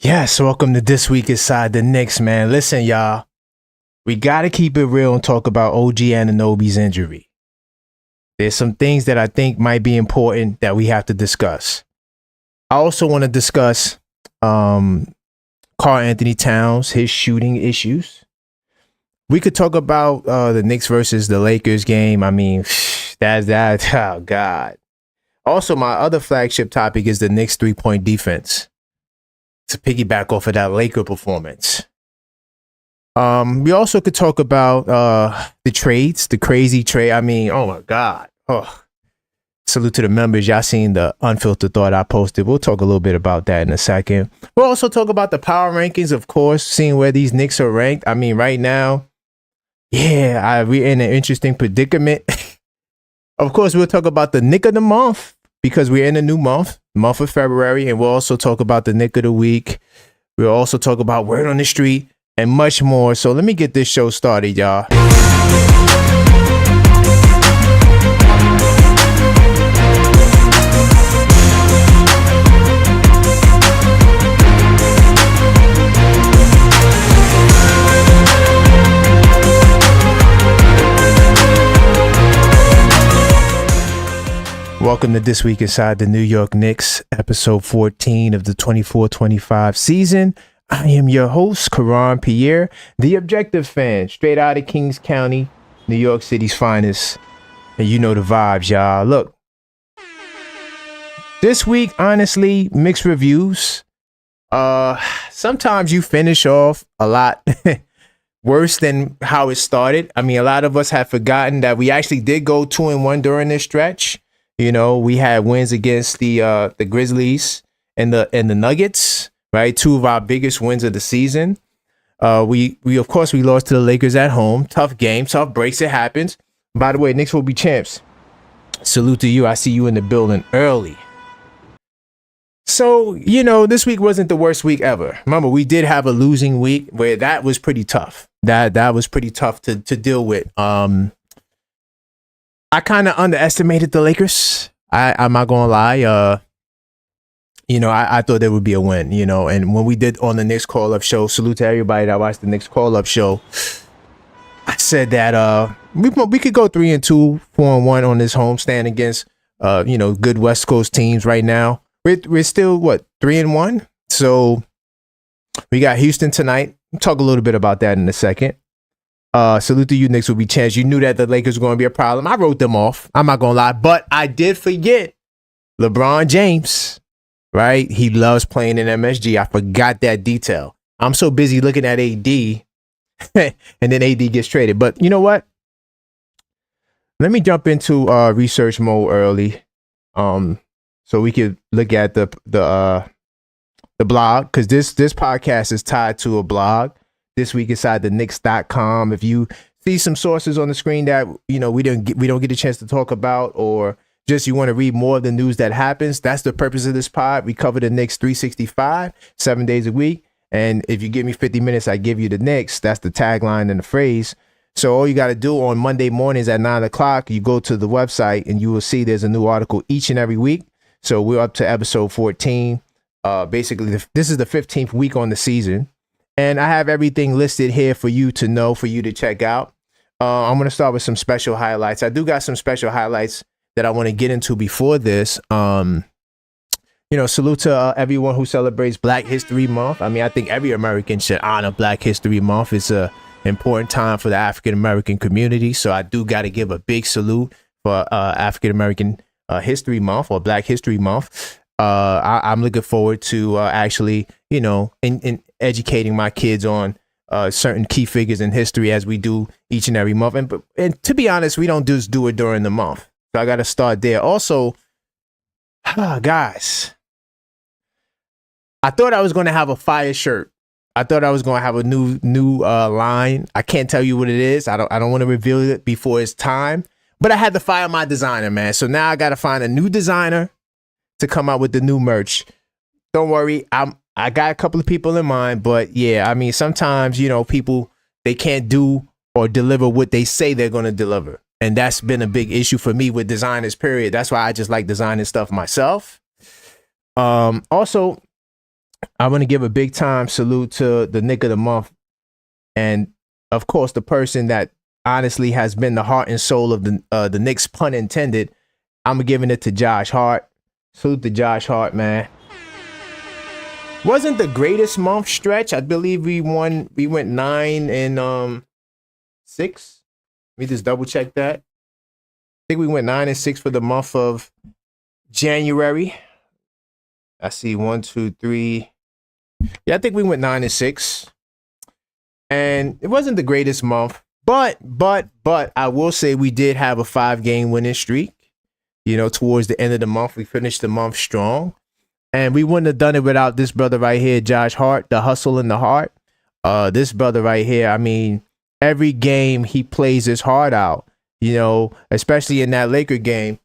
Yes, welcome to This Week Inside the Knicks, man. Listen, y'all, we got to keep it real and talk about OG Anunoby's injury. There's some things that I think might be important that we have to discuss. I also want to discuss Karl-Anthony Towns, his shooting issues. We could talk about the Knicks versus the Lakers game. I mean, that's oh, God. Also, my other flagship topic is the Knicks three-point defense. To piggyback off of that Laker performance. We also could talk about the trades, the crazy trade. I mean, oh my God. Oh. Salute to the members. Y'all seen the unfiltered thought I posted. We'll talk a little bit about that in a second. We'll also talk about the power rankings, of course, seeing where these Knicks are ranked. I mean, right now, we're in an interesting predicament. Of course, we'll talk about the Knick of the month because we're in a new month of February, and we'll also talk about the Knick of the week. We'll also talk about word on the street and much more. So let me get this show started, y'all. Welcome to This Week Inside the New York Knicks, episode 14 of the 24-25 season. I am your host, Karan Pierre, the objective fan, straight out of Kings County, New York City's finest. And you know the vibes, y'all. Look, this week, honestly, mixed reviews. Sometimes you finish off a lot worse than how it started. I mean, a lot of us have forgotten that we actually did go 2-1 during this stretch. You know, we had wins against the Grizzlies and the Nuggets, right? Two of our biggest wins of the season. We of course we lost to the Lakers at home. Tough game, tough breaks. It happens. By the way, Knicks will be champs. Salute to you. I see you in the building early. So, you know, this week wasn't the worst week ever. Remember, we did have a losing week where that was pretty tough. That was pretty tough to deal with. I kind of underestimated the Lakers. I'm not going to lie. I thought there would be a win, and when we did on the Knicks call-up show, salute to everybody that watched the Knicks call-up show, I said that we could go 3-2, 4-1 on this homestand against, good West Coast teams right now. We're still, 3-1? So we got Houston tonight. We'll talk a little bit about that in a second. Salute to you, Knicks will be champs. You knew that the Lakers were going to be a problem. I wrote them off. I'm not going to lie. But I did forget LeBron James, right? He loves playing in MSG. I forgot that detail. I'm so busy looking at AD and then AD gets traded. But you know what? Let me jump into research mode early so we could look at the blog, because this podcast is tied to a blog. This week inside the Knicks.com. If you see some sources on the screen that we don't get a chance to talk about, or just you want to read more of the news that happens, that's the purpose of this pod. We cover the Knicks 365, 7 days a week. And if you give me 50 minutes, I give you the Knicks. That's the tagline and the phrase. So all you got to do on Monday mornings at 9 o'clock, you go to the website and you will see there's a new article each and every week. So we're up to episode 14. Basically, this is the 15th week on the season. And I have everything listed here for you to know, for you to check out. I'm going to start with some special highlights. I do got some special highlights that I want to get into before this. Salute to everyone who celebrates Black History Month. I mean, I think every American should honor Black History Month. It's an important time for the African-American community. So I do got to give a big salute for African-American History Month, or Black History Month. I'm looking forward to actually, in educating my kids on certain key figures in history as we do each and every month. And to be honest, we don't just do it during the month. So I got to start there. Also, guys, I thought I was going to have a fire shirt. I thought I was going to have a new line. I can't tell you what it is. I don't want to reveal it before it's time. But I had to fire my designer, man. So now I got to find a new designer to come out with the new merch. Don't worry, I got a couple of people in mind, but yeah, I mean, sometimes, people, they can't do or deliver what they say they're going to deliver. And that's been a big issue for me with designers, period. That's why I just like designing stuff myself. Also, I want to give a big time salute to the Knick of the month, and of course the person that honestly has been the heart and soul of the Knicks, pun intended. I'm giving it to Josh Hart. Salute to Josh Hart, man. Wasn't the greatest month stretch. I believe we went 9 and 6. Let me just double check that. I think we went 9 and 6 for the month of January. I see 1, 2, 3. Yeah, I think we went 9 and 6. And it wasn't the greatest month, but I will say we did have a 5-game winning streak. You know, towards the end of the month, we finished the month strong. And we wouldn't have done it without this brother right here, Josh Hart, the hustle and the heart. This brother right here, I mean, every game he plays his heart out, you know, especially in that Laker game.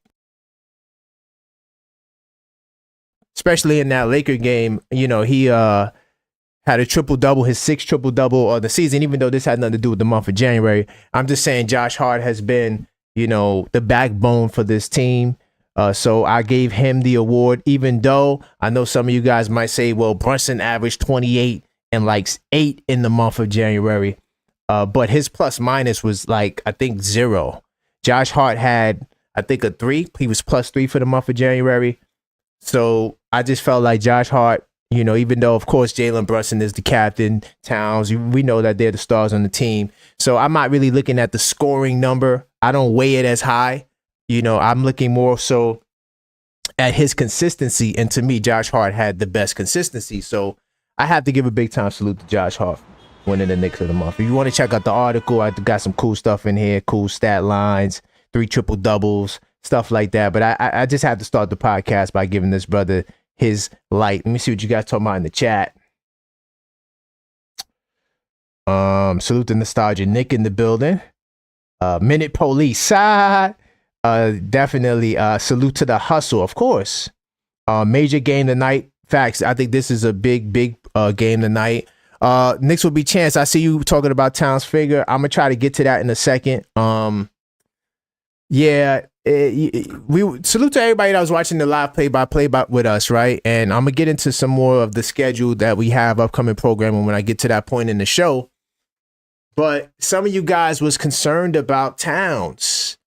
You know, he had a triple-double, his 6th triple-double of the season, even though this had nothing to do with the month of January. I'm just saying Josh Hart has been, you know, the backbone for this team. So I gave him the award, even though I know some of you guys might say, well, Brunson averaged 28 and like 8 in the month of January. But his plus minus was like, I think 0. Josh Hart had, I think, a 3. He was plus 3 for the month of January. So I just felt like Josh Hart, you know, even though, of course, Jalen Brunson is the captain, Towns, we know that they're the stars on the team. So I'm not really looking at the scoring number. I don't weigh it as high. You know, I'm looking more so at his consistency. And to me, Josh Hart had the best consistency. So I have to give a big time salute to Josh Hart winning the Knicks of the month. If you want to check out the article, I got some cool stuff in here, cool stat lines, 3 triple doubles, stuff like that. But I just had to start the podcast by giving this brother his light. Let me see what you guys talking about in the chat. Salute to Nostalgia Nick in the building. Minute Police side. Definitely salute to the hustle, of course. Major game tonight. Facts. I think this is a big game tonight. Knicks will be chance. I see you talking about Towns figure. I'm gonna try to get to that in a second. Yeah, we salute to everybody that was watching the live play-by-play with us, right? And I'm gonna get into some more of the schedule that we have upcoming programming when I get to that point in the show. But some of you guys was concerned about Towns.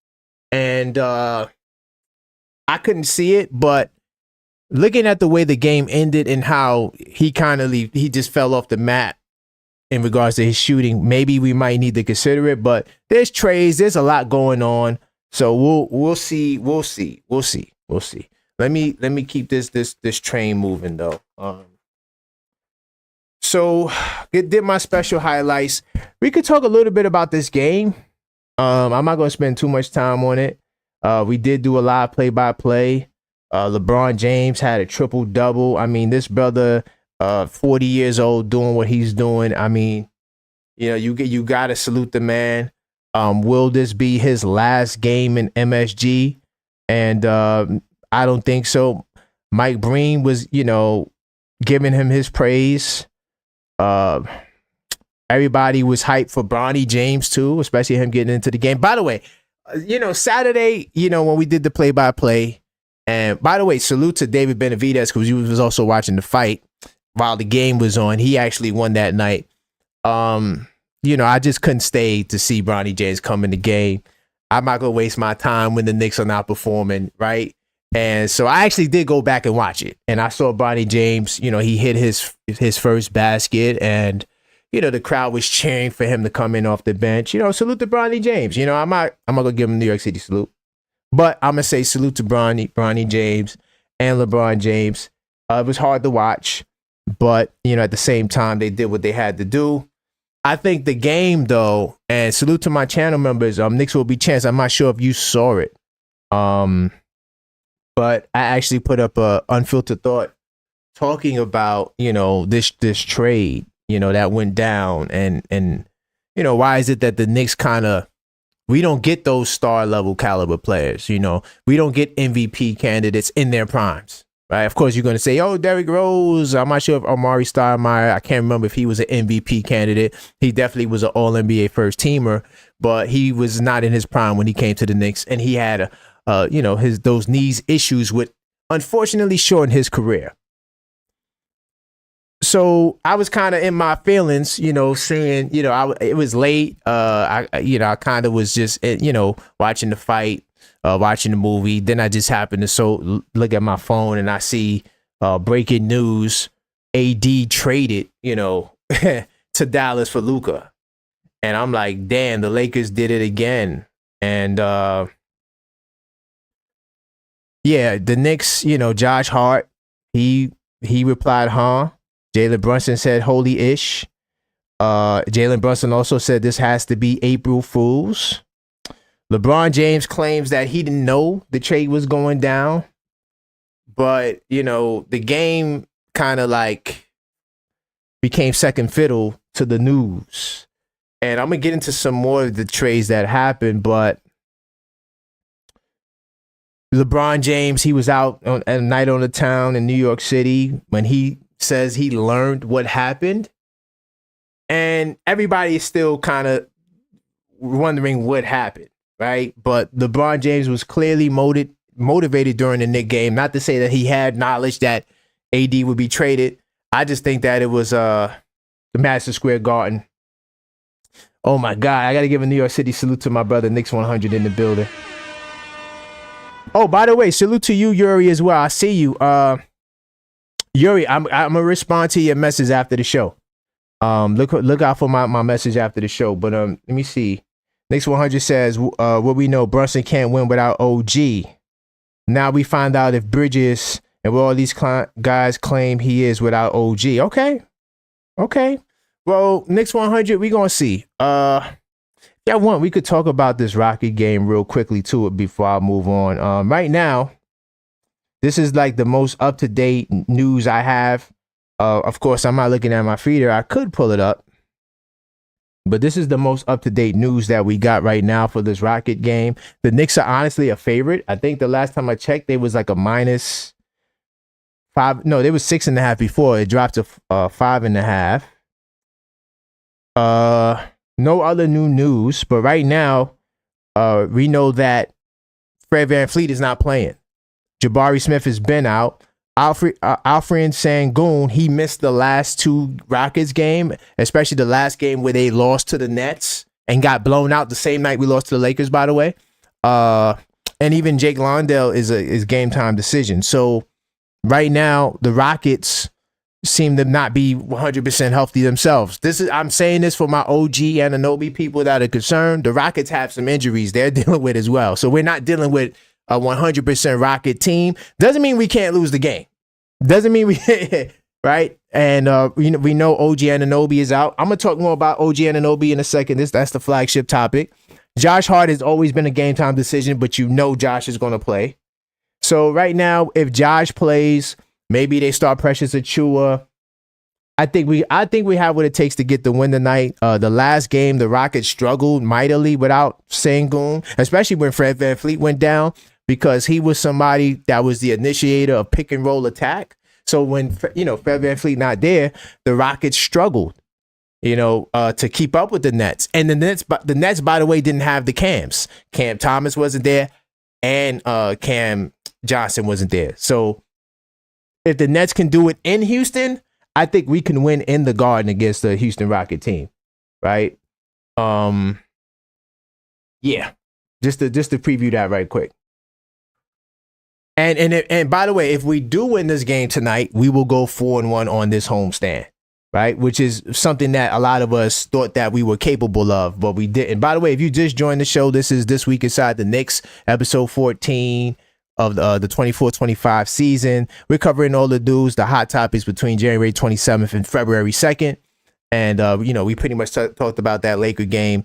And I couldn't see it, but looking at the way the game ended and how he he just fell off the map in regards to his shooting, maybe we might need to consider it. But there's trades, there's a lot going on, so we'll see. Let me keep this train moving though. So did my special highlights. We could talk a little bit about this game. I'm not going to spend too much time on it. We did do a live play-by-play. LeBron James had a triple-double. I mean, this brother, 40 years old, doing what he's doing. I mean, you know, you got to salute the man. Will this be his last game in MSG? And I don't think so. Mike Breen was, you know, giving him his praise. Everybody was hyped for Bronny James too, especially him getting into the game. By the way, you know, Saturday, you know, when we did the play-by-play, and by the way, salute to David Benavidez because he was also watching the fight while the game was on. He actually won that night. You know, I just couldn't stay to see Bronny James come in the game. I'm not gonna waste my time when the Knicks are not performing, right? And so I actually did go back and watch it, and I saw Bronny James. You know, he hit his first basket, and you know, the crowd was cheering for him to come in off the bench. You know, salute to Bronny James. You know, I'm not gonna give him New York City salute, but I'm gonna say salute to Bronny James and LeBron James. It was hard to watch, but you know, at the same time, they did what they had to do. I think the game though, and salute to my channel members. Knicks will be chance. I'm not sure if you saw it, but I actually put up a unfiltered thought talking about, you know, this trade, you know, that went down, and you know, why is it that the Knicks we don't get those star level caliber players, you know, we don't get MVP candidates in their primes, right? Of course, you're going to say, oh, Derrick Rose. I'm not sure if Amari Stoudemire, I can't remember if he was an MVP candidate. He definitely was an All NBA first teamer, but he was not in his prime when he came to the Knicks, and he had you know, those knees issues would unfortunately shorten his career. so I was kind of in my feelings, saying, it was late. I kind of was just, watching the fight, watching the movie. Then I just happened to look at my phone and I see breaking news: AD traded, to Dallas for Luka, and I'm like, damn, the Lakers did it again. And the Knicks, Josh Hart, he replied, huh? Jalen Brunson said, holy ish. Jalen Brunson also said this has to be April Fools. LeBron James claims that he didn't know the trade was going down, but the game kind of like became second fiddle to the news. And I'm gonna get into some more of the trades that happened, but LeBron James, he was out on a night on the town in New York City when he says he learned what happened. And everybody is still kind of wondering what happened, right? But LeBron James was clearly motivated during the Knicks game. Not to say that he had knowledge that AD would be traded. I just think that it was the Madison Square Garden. Oh my God, I got to give a New York City salute to my brother, Knicks 100 in the building. Oh, by the way, salute to you, Yuri, as well. I see you. Yuri, I'm going to respond to your message after the show. Look out for my message after the show. But let me see. Knicks 100 says, what we know, Brunson can't win without OG. Now we find out if Bridges and what all these guys claim he is without OG. Okay. Well, Knicks 100, we going to see. Yeah, we could talk about this Rocket game real quickly too before I move on. Right now, this is like the most up-to-date news I have. Of course, I'm not looking at my feeder. I could pull it up. But this is the most up-to-date news that we got right now for this Rocket game. The Knicks are honestly a favorite. I think the last time I checked, they was like a -5. No, they was 6.5 before. It dropped to 5.5. No other new news, but right now, we know that Fred VanVleet is not playing. Jabari Smith has been out. Alfred Sengun, he missed the last two Rockets game, especially the last game where they lost to the Nets and got blown out the same night we lost to the Lakers, by the way. And even Jake Londell is game time decision. So right now, the Rockets seem to not be 100% healthy themselves. I'm saying this for my OG Anunoby people that are concerned. The Rockets have some injuries they're dealing with as well. So we're not dealing with a 100% Rocket team. Doesn't mean we can't lose the game. Doesn't mean we right? And we know OG Anunoby is out. I'm gonna talk more about OG Anunoby in a second. That's the flagship topic. Josh Hart has always been a game time decision, but Josh is gonna play. So right now, if Josh plays, maybe they start Precious Achiuwa. I think we have what it takes to get the win tonight. The last game, the Rockets struggled mightily without Sengun, especially when Fred VanVleet went down, because he was somebody that was the initiator of pick and roll attack. So when Fred VanVleet not there, the Rockets struggled, to keep up with the Nets. And the Nets, by the way, didn't have the Cams. Cam Thomas wasn't there, and Cam Johnson wasn't there. So if the Nets can do it in Houston, I think we can win in the Garden against the Houston Rocket team, right? Yeah, just to preview that right quick. And by the way, if we do win this game tonight, we will go 4-1 on this homestand, right? Which is something that a lot of us thought that we were capable of, but we didn't. By the way, if you just joined the show, this is This Week Inside the Knicks, episode 14 of the 24-25 season. We're covering all the news, the hot topics between January 27th and February 2nd. And, we pretty much talked about that Laker game.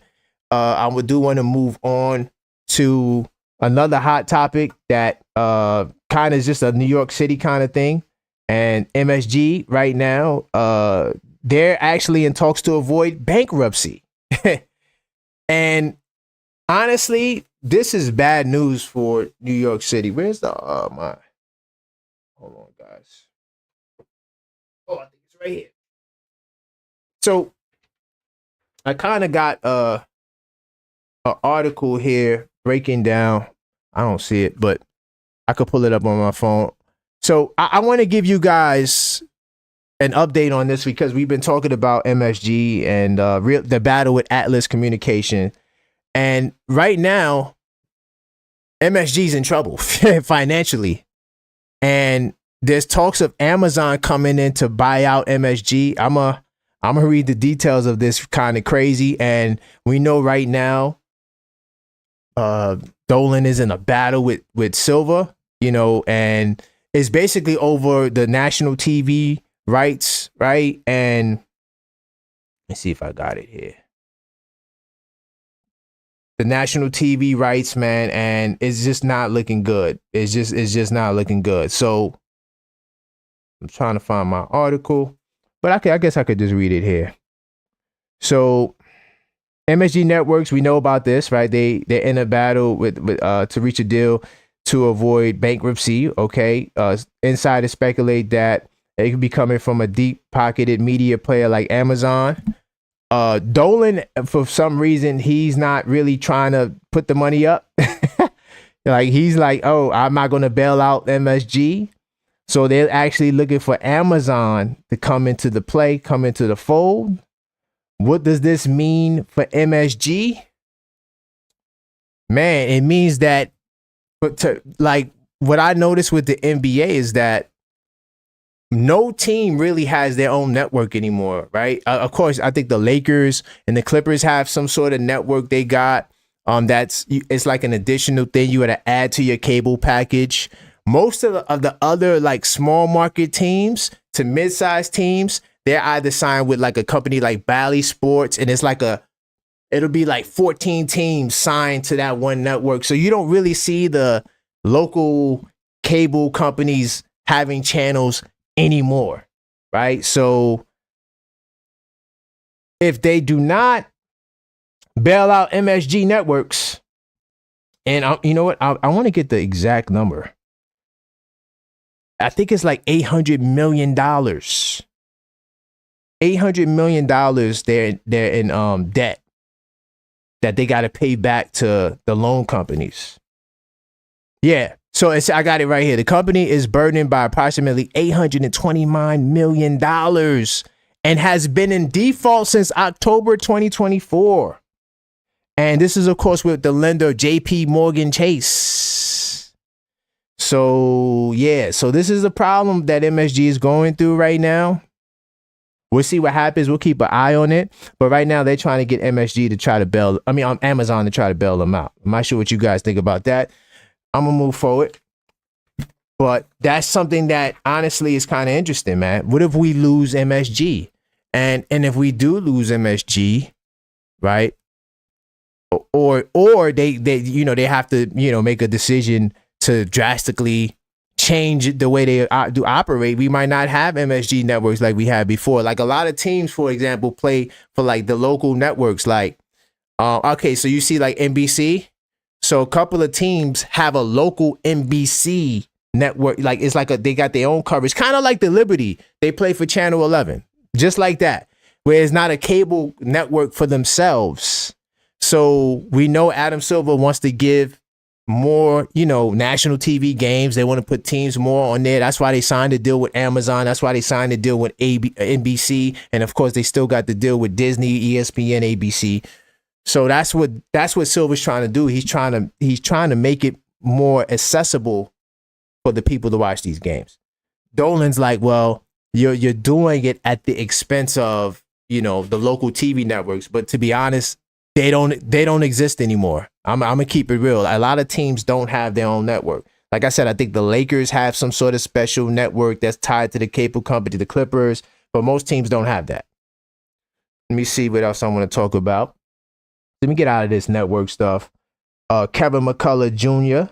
I do want to move on to another hot topic that kind of is just a New York City kind of thing. And MSG right now, they're actually in talks to avoid bankruptcy. And honestly, this is bad news for New York City. Where's the my? Hold on, guys. Oh, I think it's right here. So I kind of got an article here breaking down. I don't see it, but I could pull it up on my phone. So I want to give you guys an update on this because we've been talking about MSG and the battle with Atlas Communication. And right now, MSG's in trouble financially. And there's talks of Amazon coming in to buy out MSG. I'm gonna read the details of this kind of crazy. And we know right now, Dolan is in a battle with Silva, and it's basically over the national TV rights, right? And let's see if I got it here. The national TV rights, man, and it's just not looking good. It's just not looking good. So I'm trying to find my article, but I guess I could just read it here. So MSG Networks, we know about this, right? They're in a battle with to reach a deal to avoid bankruptcy. Okay, insiders speculate that it could be coming from a deep-pocketed media player like Amazon. Dolan, for some reason, he's not really trying to put the money up. Like he's like, oh, I'm not going to bail out MSG. So they're actually looking for Amazon to come into the fold. What does this mean for MSG? Man, it means that, what I noticed with the NBA is that no team really has their own network anymore, right? Of course, I think the Lakers and the Clippers have some sort of network they got. It's like an additional thing you got to add to your cable package. Most of the other like small market teams to mid-sized teams, they're either signed with like a company like Bally Sports, and it'll be like 14 teams signed to that one network. So you don't really see the local cable companies having channels anymore, right? So if they do not bail out MSG Networks, and you know what? I want to get the exact number. I think it's like $800 million. $800 million they're in debt that they got to pay back to the loan companies. Yeah. So I got it right here. The company is burdened by approximately $829 million and has been in default since October 2024. And this is, of course, with the lender JP Morgan Chase. So, yeah. So this is the problem that MSG is going through right now. We'll see what happens. We'll keep an eye on it. But right now, they're trying to get Amazon to try to bail them out. I'm not sure what you guys think about that. I'm going to move forward. But that's something that honestly is kind of interesting, man. What if we lose MSG? And if we do lose MSG, right? Or they have to, make a decision to drastically change the way they do operate. We might not have MSG networks like we had before. Like a lot of teams, for example, play for like the local networks. Like, okay, so you see like NBC. So a couple of teams have a local NBC network. Like it's like they got their own coverage, kind of like the Liberty. They play for Channel 11, just like that, where it's not a cable network for themselves. So we know Adam Silver wants to give more, national TV games. They want to put teams more on there. That's why they signed a deal with Amazon. That's why they signed a deal with NBC. And of course, they still got the deal with Disney, ESPN, ABC. So that's what Silver's trying to do. He's trying to make it more accessible for the people to watch these games. Dolan's like, well, you're doing it at the expense of, the local TV networks. But to be honest, they don't exist anymore. I'm gonna keep it real. A lot of teams don't have their own network. Like I said, I think the Lakers have some sort of special network that's tied to the cable company, the Clippers, but most teams don't have that. Let me see what else I want to talk about. Let me get out of this network stuff. Kevin McCullough Jr.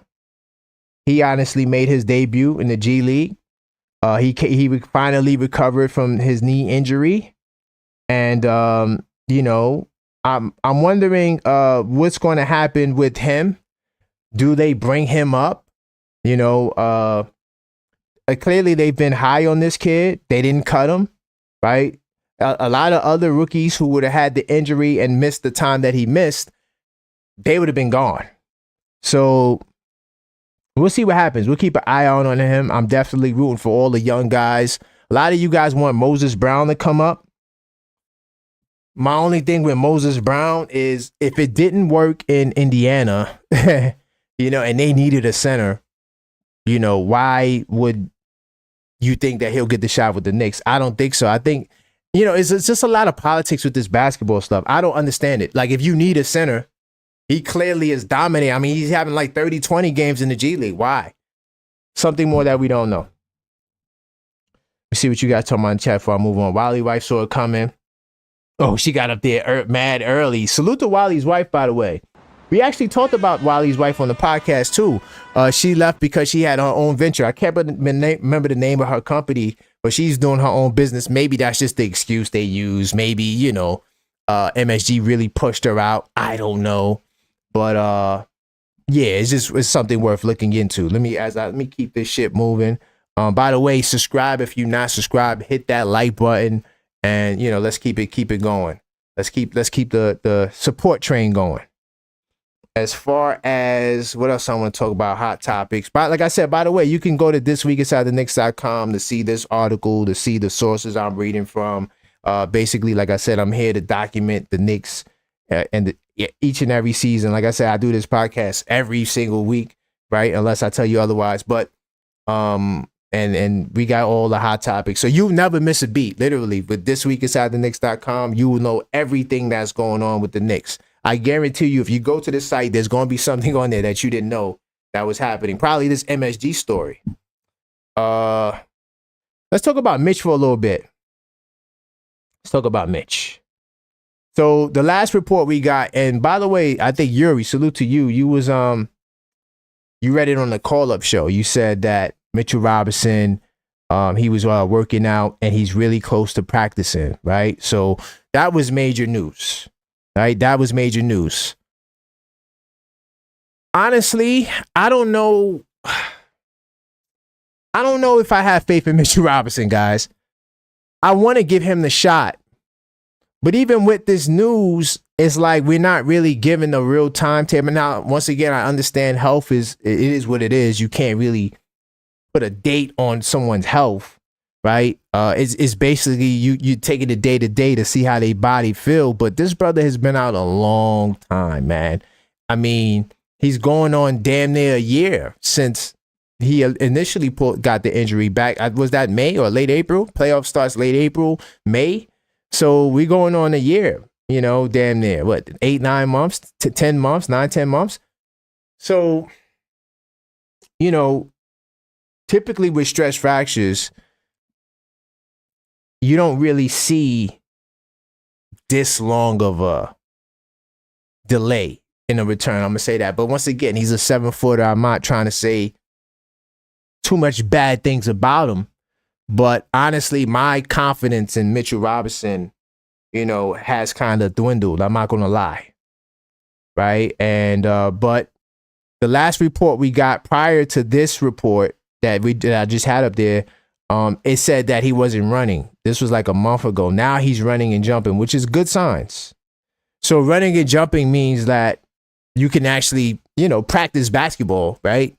He honestly made his debut in the G League. He finally recovered from his knee injury, and I'm wondering what's going to happen with him. Do they bring him up? Clearly they've been high on this kid. They didn't cut him, right? A lot of other rookies who would have had the injury and missed the time that he missed, they would have been gone. So we'll see what happens. We'll keep an eye on him. I'm definitely rooting for all the young guys A lot of you guys want Moses Brown to come up. My only thing with Moses Brown is if it didn't work in Indiana, and they needed a center, why would you think that he'll get the shot with the Knicks? I don't think so. I think, it's just a lot of politics with this basketball stuff. I don't understand it. Like, if you need a center, he clearly is dominating. I mean, he's having like 30, 20 games in the G League. Why? Something more that we don't know. Let's see what you guys talking about in the chat before I move on. Wiley wife saw it coming. Oh, she got up there mad early. Salute to Wiley's wife, by the way. We actually talked about Wiley's wife on the podcast, too. She left because she had her own venture. I can't remember the name of her company, but she's doing her own business. Maybe that's just the excuse they use. Maybe, MSG really pushed her out. I don't know. But, it's something worth looking into. Let me keep this shit moving. By the way, subscribe if you're not subscribed. Hit that like button. And, let's keep it going. Let's keep the support train going. As far as what else I want to talk about, hot topics. But like I said, by the way, you can go to thisweekinsidetheknicks.com to see this article, to see the sources I'm reading from. Basically, like I said, I'm here to document the Knicks and each and every season. Like I said, I do this podcast every single week, right? Unless I tell you otherwise. But and we got all the hot topics. So you'll never miss a beat, literally. With thisweekinsidetheknicks.com, you will know everything that's going on with the Knicks. I guarantee you, if you go to the site, there's going to be something on there that you didn't know that was happening. Probably this MSG story. Let's talk about Mitch for a little bit. Let's talk about Mitch. So the last report we got, and by the way, I think Yuri, salute to you. You was you read it on the call-up show. You said that Mitchell Robinson, he was working out and he's really close to practicing, right? So that was major news, right? That was major news. Honestly, I don't know. I don't know if I have faith in Mitchell Robinson, guys. I want to give him the shot. But even with this news, it's like we're not really given a real timetable. Now, once again, I understand health it is what it is. You can't really put a date on someone's health, right? It's basically you taking it day to day to see how their body feel. But this brother has been out a long time, man. I mean, he's going on damn near a year since he initially got the injury back. Was that May or late April? Playoff starts late April, May. So we're going on a year, damn near, 8, 9 months to 10 months, 9, 10 months. So, typically with stress fractures, you don't really see this long of a delay in a return. I'm going to say that. But once again, he's a 7-footer. I'm not trying to say too much bad things about him. But honestly, my confidence in Mitchell Robinson, has kind of dwindled. I'm not going to lie. Right. And but the last report we got prior to this report that I just had up there, it said that he wasn't running. This was like a month ago. Now he's running and jumping, which is good signs. So running and jumping means that you can actually, practice basketball, right?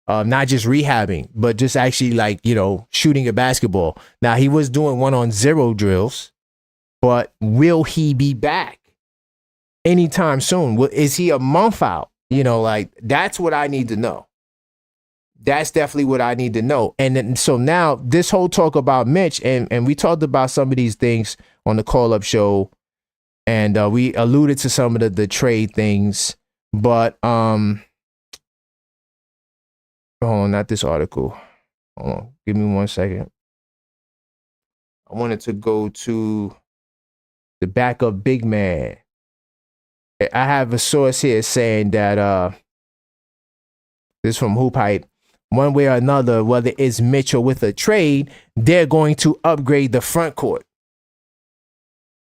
Not just rehabbing, but just actually shooting a basketball. Now he was doing 1-on-0 drills, but will he be back anytime soon? Is he a month out? That's what I need to know. That's definitely what I need to know. And then, so now this whole talk about Mitch, and we talked about some of these things on the call-up show, and we alluded to some of the trade things, but hold on, not this article. Hold on, give me 1 second. I wanted to go to the backup big man. I have a source here saying that this is from Hoop Hype. One way or another, whether it's Mitch or with a trade, they're going to upgrade the front court.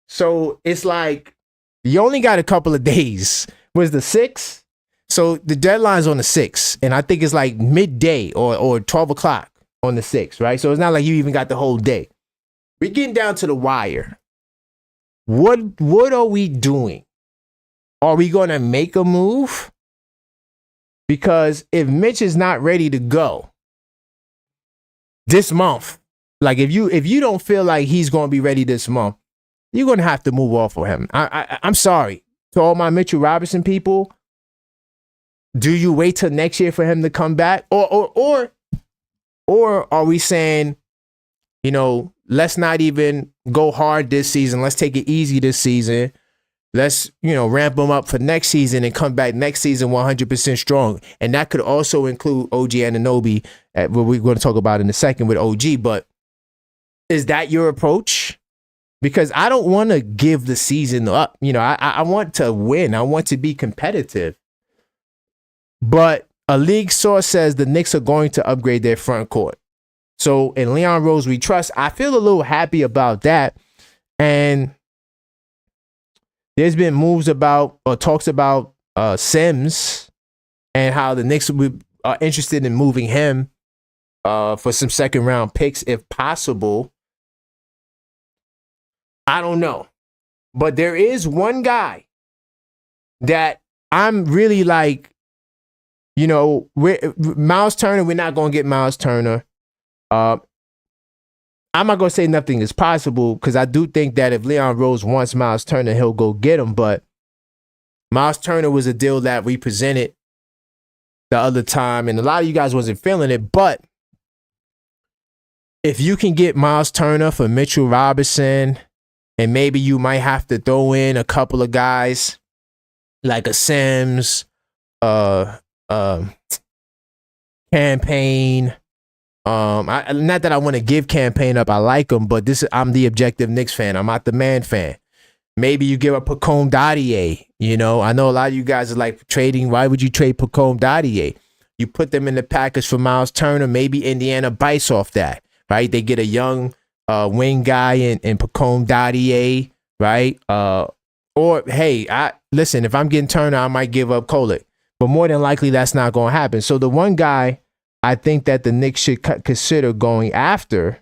So it's like you only got a couple of days. Was the 6th? So the deadline's on the 6th, and I think it's like midday or 12 o'clock on the 6th, right? So it's not like you even got the whole day. We're getting down to the wire. What are we doing? Are we going to make a move? Because if Mitch is not ready to go this month, Like if you don't feel like he's going to be ready this month, you're going to have to move off of him. I'm sorry to all my Mitchell Robinson people. Do you wait till next year for him to come back, or are we saying, let's not even go hard this season. Let's take it easy this season. Let's, ramp him up for next season and come back next season 100% strong. And that could also include OG Anunoby, what we're going to talk about in a second with OG. But is that your approach? Because I don't want to give the season up. I want to win. I want to be competitive. But a league source says the Knicks are going to upgrade their front court. So in Leon Rose we trust. I feel a little happy about that. And there's been moves about or talks about Sims and how the Knicks are interested in moving him for some second round picks if possible. I don't know. But there is one guy that I'm really like, Miles Turner, we're not going to get Miles Turner. I'm not going to say nothing is possible because I do think that if Leon Rose wants Miles Turner, he'll go get him. But Miles Turner was a deal that we presented the other time, and a lot of you guys wasn't feeling it. But if you can get Miles Turner for Mitchell Robinson, and maybe you might have to throw in a couple of guys like a Sims, Campaign. Not that I want to give Campaign up. I like him, but I'm the objective Knicks fan. I'm not the man fan. Maybe you give up Pacome Dadier. I know a lot of you guys are like trading. Why would you trade Pacome Dadier? You put them in the package for Miles Turner. Maybe Indiana bites off that, right? They get a young wing guy in Pacome Dadier, right? Or hey, listen, if I'm getting Turner, I might give up Kolek. But more than likely, that's not going to happen. So the one guy I think that the Knicks should consider going after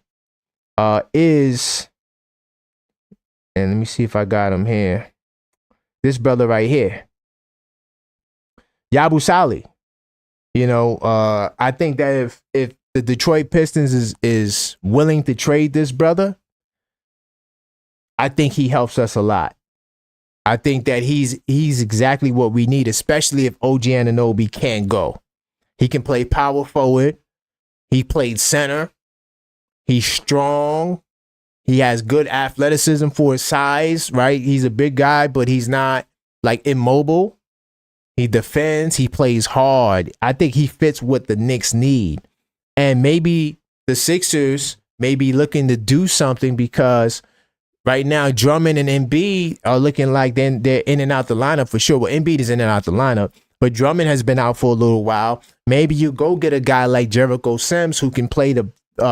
is, and let me see if I got him here, this brother right here, Yabusele. I think that if the Detroit Pistons is willing to trade this brother, I think he helps us a lot. I think that he's exactly what we need, especially if OG Anunoby can't go. He can play power forward. He played center. He's strong. He has good athleticism for his size, right? He's a big guy, but he's not like immobile. He defends. He plays hard. I think he fits what the Knicks need. And maybe the Sixers may be looking to do something because right now, Drummond and Embiid are looking like they're in and out the lineup for sure. Well, Embiid is in and out the lineup, but Drummond has been out for a little while. Maybe you go get a guy like Jericho Sims who can play the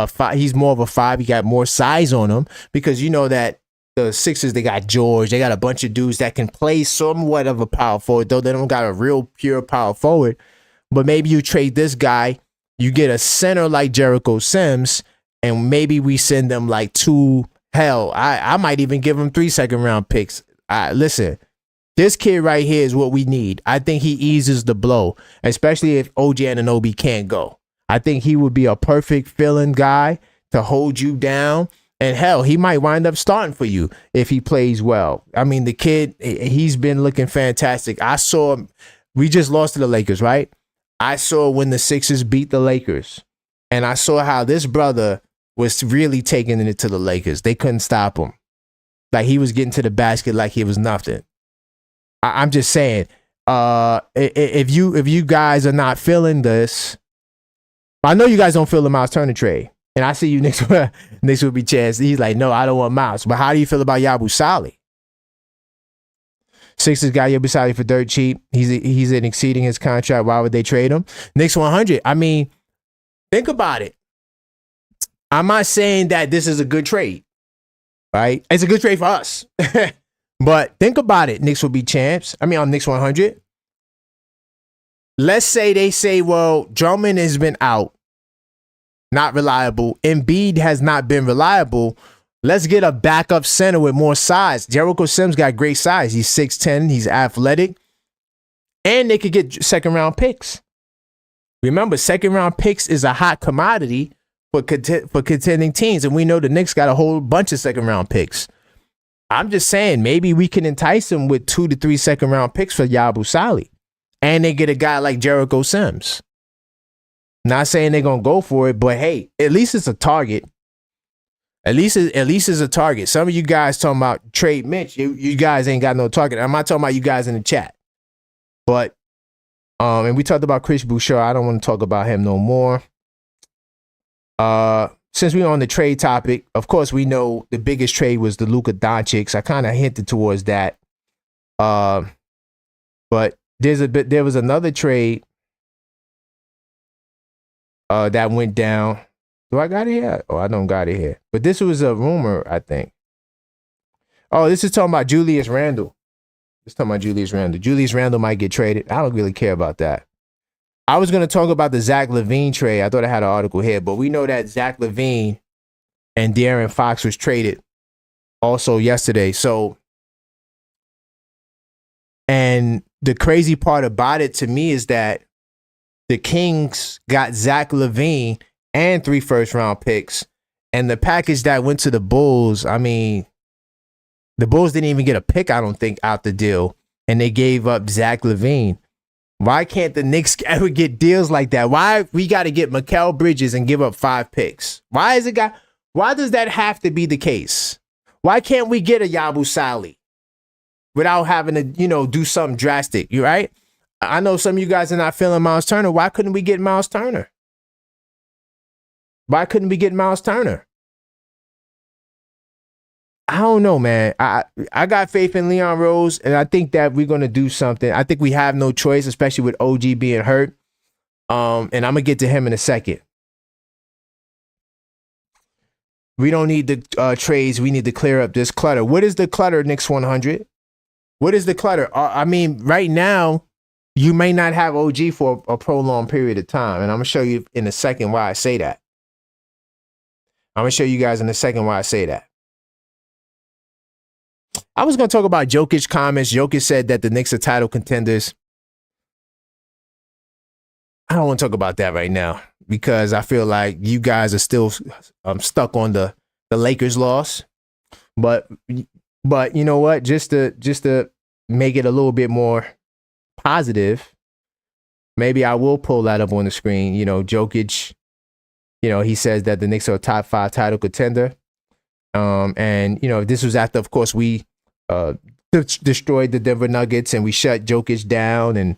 five. He's more of a five. He got more size on him because you know that the Sixers, they got George. They got a bunch of dudes that can play somewhat of a power forward, though they don't got a real pure power forward. But maybe you trade this guy. You get a center like Jericho Sims, and maybe we send them like two. Hell, I might even give him 3 second-round picks. Listen, this kid right here is what we need. I think he eases the blow, especially if OG Anunoby can't go. I think he would be a perfect fill-in guy to hold you down. And hell, he might wind up starting for you if he plays well. I mean, the kid, he's been looking fantastic. We just lost to the Lakers, right? I saw when the Sixers beat the Lakers, and I saw how this brother was really taking it to the Lakers. They couldn't stop him. Like he was getting to the basket like he was nothing. I'm just saying, if you guys are not feeling this, I know you guys don't feel the Miles Turner trade. And I see you Knicks will be chance. He's like, no, I don't want Miles. But how do you feel about Yabusele? Sixers got Yabusele for dirt cheap. He's exceeding his contract. Why would they trade him? Knicks 100. I mean, think about it. I'm not saying that this is a good trade, right? It's a good trade for us. But think about it. Knicks will be champs. I mean, on Knicks 100. Let's say they say, well, Drummond has been out. Not reliable. Embiid has not been reliable. Let's get a backup center with more size. Jericho Sims got great size. He's 6'10". He's athletic. And they could get second-round picks. Remember, second-round picks is a hot commodity for contending teams, and we know the Knicks got a whole bunch of second round picks. I'm just saying maybe we can entice them with 2 to 3 second round picks for Yabusele, and they get a guy like Jericho Sims. Not saying they're gonna go for it, but hey, at least it's a target. At least it's a target. Some of you guys talking about trade Mitch. You guys ain't got no target. I'm not talking about you guys in the chat. But and we talked about Chris Boucher. I don't want to talk about him no more. Since we're on the trade topic, of course we know the biggest trade was the Luka Doncic. I kind of hinted towards that. But there was another trade that went down. Do I got it here? Oh, I don't got it here. But this was a rumor, I think. Oh, this is talking about Julius Randle. This is talking about Julius Randle. Julius Randle might get traded. I don't really care about that. I was going to talk about the Zach LaVine trade. I thought I had an article here, but we know that Zach LaVine and De'Aaron Fox was traded also yesterday. So, and the crazy part about it to me is that the Kings got Zach LaVine and 3 first-round picks. And the package that went to the Bulls, I mean, the Bulls didn't even get a pick, I don't think, out the deal. And they gave up Zach LaVine. Why can't the Knicks ever get deals like that? Why we got to get Mikal Bridges and give up 5 picks? Why does that have to be the case? Why can't we get a Yabusele without having to, do something drastic? You right? I know some of you guys are not feeling Miles Turner. Why couldn't we get Miles Turner? Why couldn't we get Miles Turner? I don't know, man. I got faith in Leon Rose, and I think that we're going to do something. I think we have no choice, especially with OG being hurt. And I'm going to get to him in a second. We don't need the trades. We need to clear up this clutter. What is the clutter, Knicks 100? What is the clutter? I mean, right now, you may not have OG for a prolonged period of time. And I'm going to show you in a second why I say that. I'm going to show you guys in a second why I say that. I was going to talk about Jokic comments. Jokic said that the Knicks are title contenders. I don't want to talk about that right now because I feel like you guys are still stuck on the Lakers loss. But you know what? Just to make it a little bit more positive, maybe I will pull that up on the screen. Jokic, he says that the Knicks are a top 5 title contender. And this was after, of course, we destroyed the Denver Nuggets and we shut Jokic down, and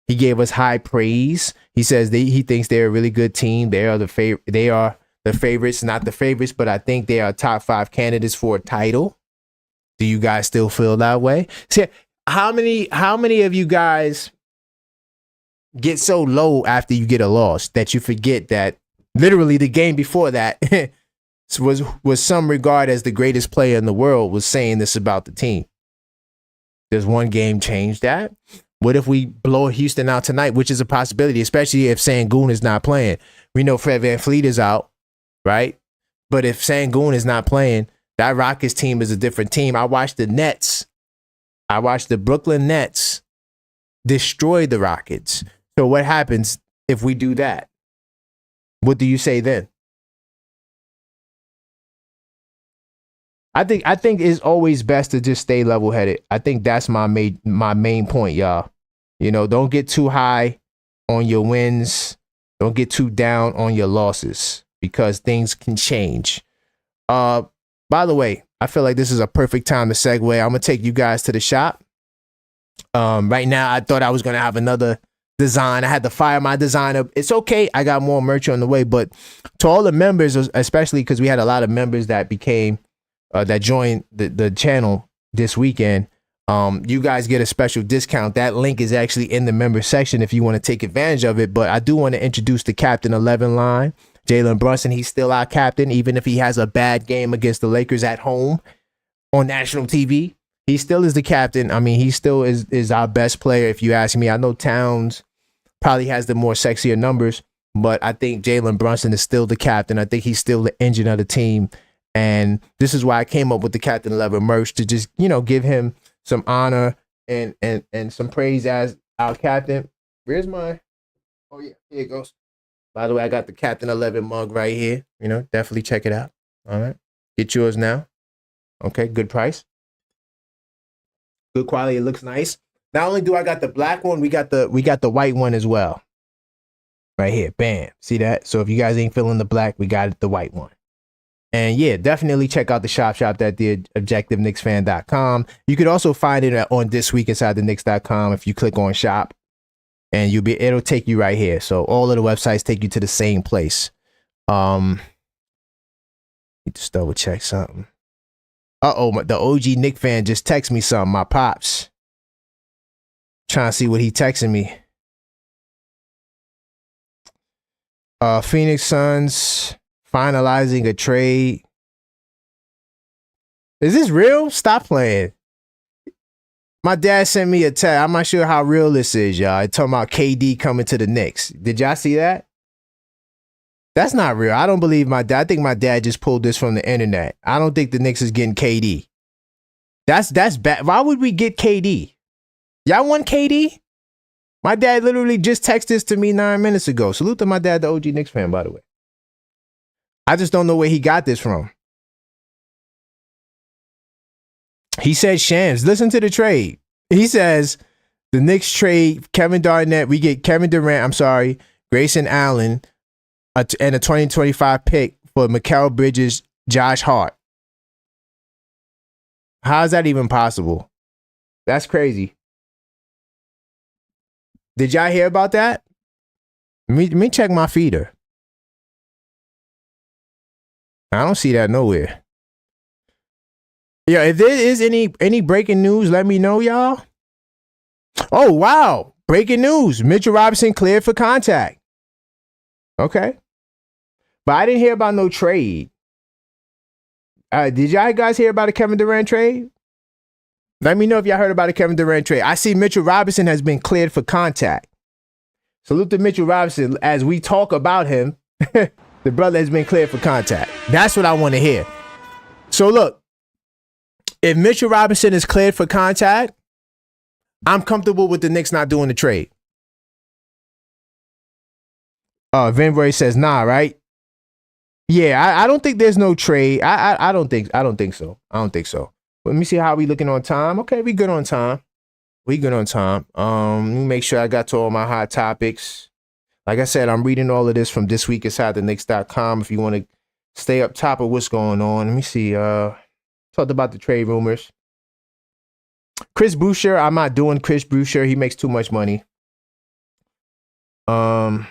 he gave us high praise. He says he thinks they're a really good team. They are the favorites, not the favorites, but I think they are top 5 candidates for a title. Do you guys still feel that way? See, how many of you guys get so low after you get a loss that you forget that literally the game before that was some regard as the greatest player in the world was saying this about the team? Does one game change that? What if we blow Houston out tonight, which is a possibility, especially if Sengun is not playing? We know Fred VanVleet is out, right? But if Sengun is not playing, that Rockets team is a different team. I watched the Brooklyn Nets destroy the Rockets. So what happens if we do that? What do you say then? I think it's always best to just stay level-headed. I think that's my main point, y'all. Don't get too high on your wins. Don't get too down on your losses because things can change. By the way, I feel like this is a perfect time to segue. I'm going to take you guys to the shop. Right now, I thought I was going to have another design. I had to fire my designer. It's okay. I got more merch on the way. But to all the members, especially because we had a lot of members that joined the channel this weekend, you guys get a special discount. That link is actually in the member section if you want to take advantage of it. But I do want to introduce the Captain 11 line. Jalen Brunson, he's still our captain, even if he has a bad game against the Lakers at home on national TV. He still is the captain. I mean, he still is our best player, if you ask me. I know Towns probably has the more sexier numbers, but I think Jalen Brunson is still the captain. I think he's still the engine of the team. And this is why I came up with the Captain 11 merch, to just, give him some honor and some praise as our captain. Where's my... Oh, yeah, here it goes. By the way, I got the Captain 11 mug right here. You know, definitely check it out. All right. Get yours now. Okay, good price. Good quality. It looks nice. Not only do I got the black one, we got the white one as well. Right here. Bam. See that? So if you guys ain't feeling the black, we got the white one. And yeah, definitely check out the shop at theobjectiveknicksfan.com. You could also find it on thisweekinsidetheknicks.com if you click on shop, and it'll take you right here. So all of the websites take you to the same place. Need to just double check something. The OG Knick fan just texted me something. My pops. Trying to see what he texting me. Phoenix Suns finalizing a trade. Is this real? Stop playing. My dad sent me a text. I'm not sure how real this is, y'all. It's talking about KD coming to the Knicks. Did y'all see that? That's not real. I don't believe my dad. I think my dad just pulled this from the internet. I don't think the Knicks is getting KD. That's bad. Why would we get KD? Y'all want KD? My dad literally just texted this to me 9 minutes ago. Salute to my dad, the OG Knicks fan, by the way. I just don't know where he got this from. He said Shams. Listen to the trade. He says the Knicks trade Kevin Garnett. We get Kevin Durant. Grayson Allen, and a 2025 pick for Mikal Bridges, Josh Hart. How is that even possible? That's crazy. Did y'all hear about that? Let me check my feeder. I don't see that nowhere. Yeah, if there is any breaking news, let me know, y'all. Oh, wow. Breaking news. Mitchell Robinson cleared for contact. Okay. But I didn't hear about no trade. Did y'all guys hear about a Kevin Durant trade? Let me know if y'all heard about a Kevin Durant trade. I see Mitchell Robinson has been cleared for contact. Salute to Mitchell Robinson. As we talk about him, the brother has been cleared for contact. That's what I want to hear. So look, if Mitchell Robinson is cleared for contact, I'm comfortable with the Knicks not doing the trade. Van Roy says, nah, right? Yeah, I don't think there's no trade. I don't think so. I don't think so. Let me see how we looking on time. Okay, we good on time. Let me make sure I got to all my hot topics. Like I said, I'm reading all of this from thisweekinsidetheknicks.com if you want to stay up top of what's going on. Let me see. Talked about the trade rumors. Chris Boucher, I'm not doing Chris Boucher. He makes too much money. Let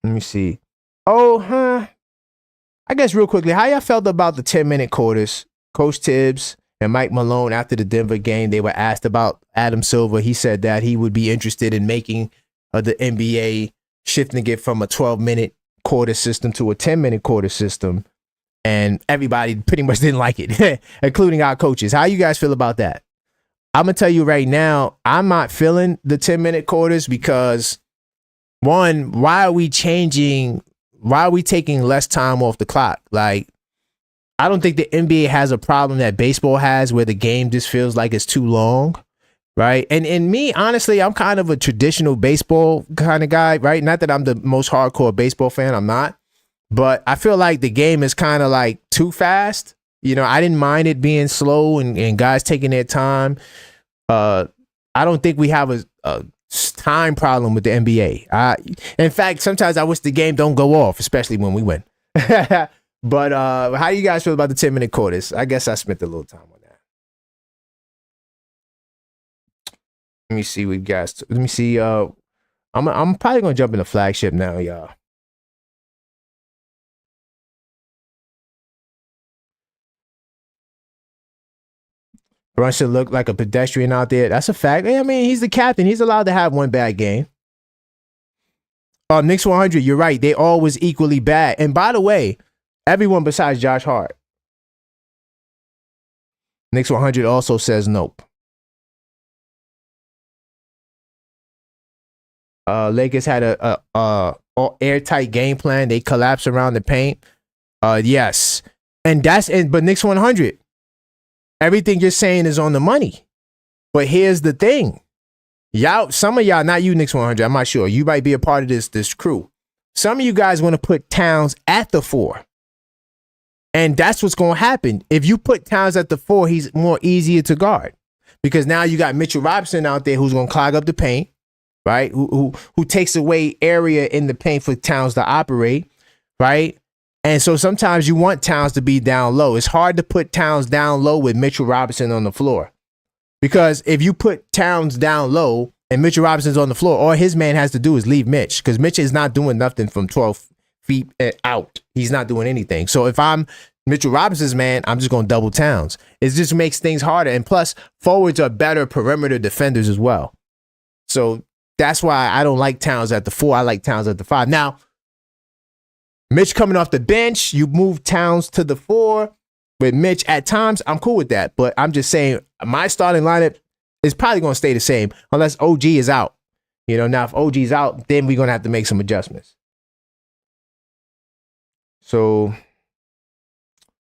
me see. I guess real quickly, how y'all felt about the 10-minute quarters? Coach Tibbs and Mike Malone after the Denver game, they were asked about Adam Silver. He said that he would be interested in making the NBA shifting it from a 12-minute quarter system to a 10-minute quarter system. And everybody pretty much didn't like it, including our coaches. How you guys feel about that? I'm going to tell you right now, I'm not feeling the 10-minute quarters because, one, why are we taking less time off the clock? Like, I don't think the NBA has a problem that baseball has where the game just feels like it's too long, right? And me, honestly, I'm kind of a traditional baseball kind of guy, right? Not that I'm the most hardcore baseball fan, I'm not. But I feel like the game is kind of like too fast. You know, I didn't mind it being slow and guys taking their time. I don't think we have a time problem with the NBA. In fact, sometimes I wish the game don't go off, especially when we win. But how do you guys feel about the 10-minute quarters? I guess I spent a little time on that. Let me see what guys. Let me see. I'm probably gonna jump in the flagship now, y'all. Brunson looked like a pedestrian out there. That's a fact. I mean, he's the captain. He's allowed to have one bad game. Knicks 100, you're right. They all was equally bad. And by the way, everyone besides Josh Hart. Knicks 100 also says nope. Lakers had a airtight game plan. They collapsed around the paint. Yes. But Knicks 100. Everything you're saying is on the money. But here's the thing. Y'all, some of y'all, not you, Knicks 100, I'm not sure. You might be a part of this crew. Some of you guys want to put Towns at the 4. And that's what's going to happen. If you put Towns at the 4, he's more easier to guard. Because now you got Mitchell Robinson out there who's going to clog up the paint, right? Who takes away area in the paint for Towns to operate, right? And so sometimes you want Towns to be down low. It's hard to put Towns down low with Mitchell Robinson on the floor. Because if you put Towns down low and Mitchell Robinson's on the floor, all his man has to do is leave Mitch. Because Mitch is not doing nothing from 12 feet out. He's not doing anything. So if I'm Mitchell Robinson's man, I'm just going to double Towns. It just makes things harder. And plus, forwards are better perimeter defenders as well. So that's why I don't like Towns at the 4. I like Towns at the 5. Now, Mitch coming off the bench, you move Towns to the 4 with Mitch at times. I'm cool with that. But I'm just saying my starting lineup is probably going to stay the same unless OG is out. Now if OG is out, then we're going to have to make some adjustments. So,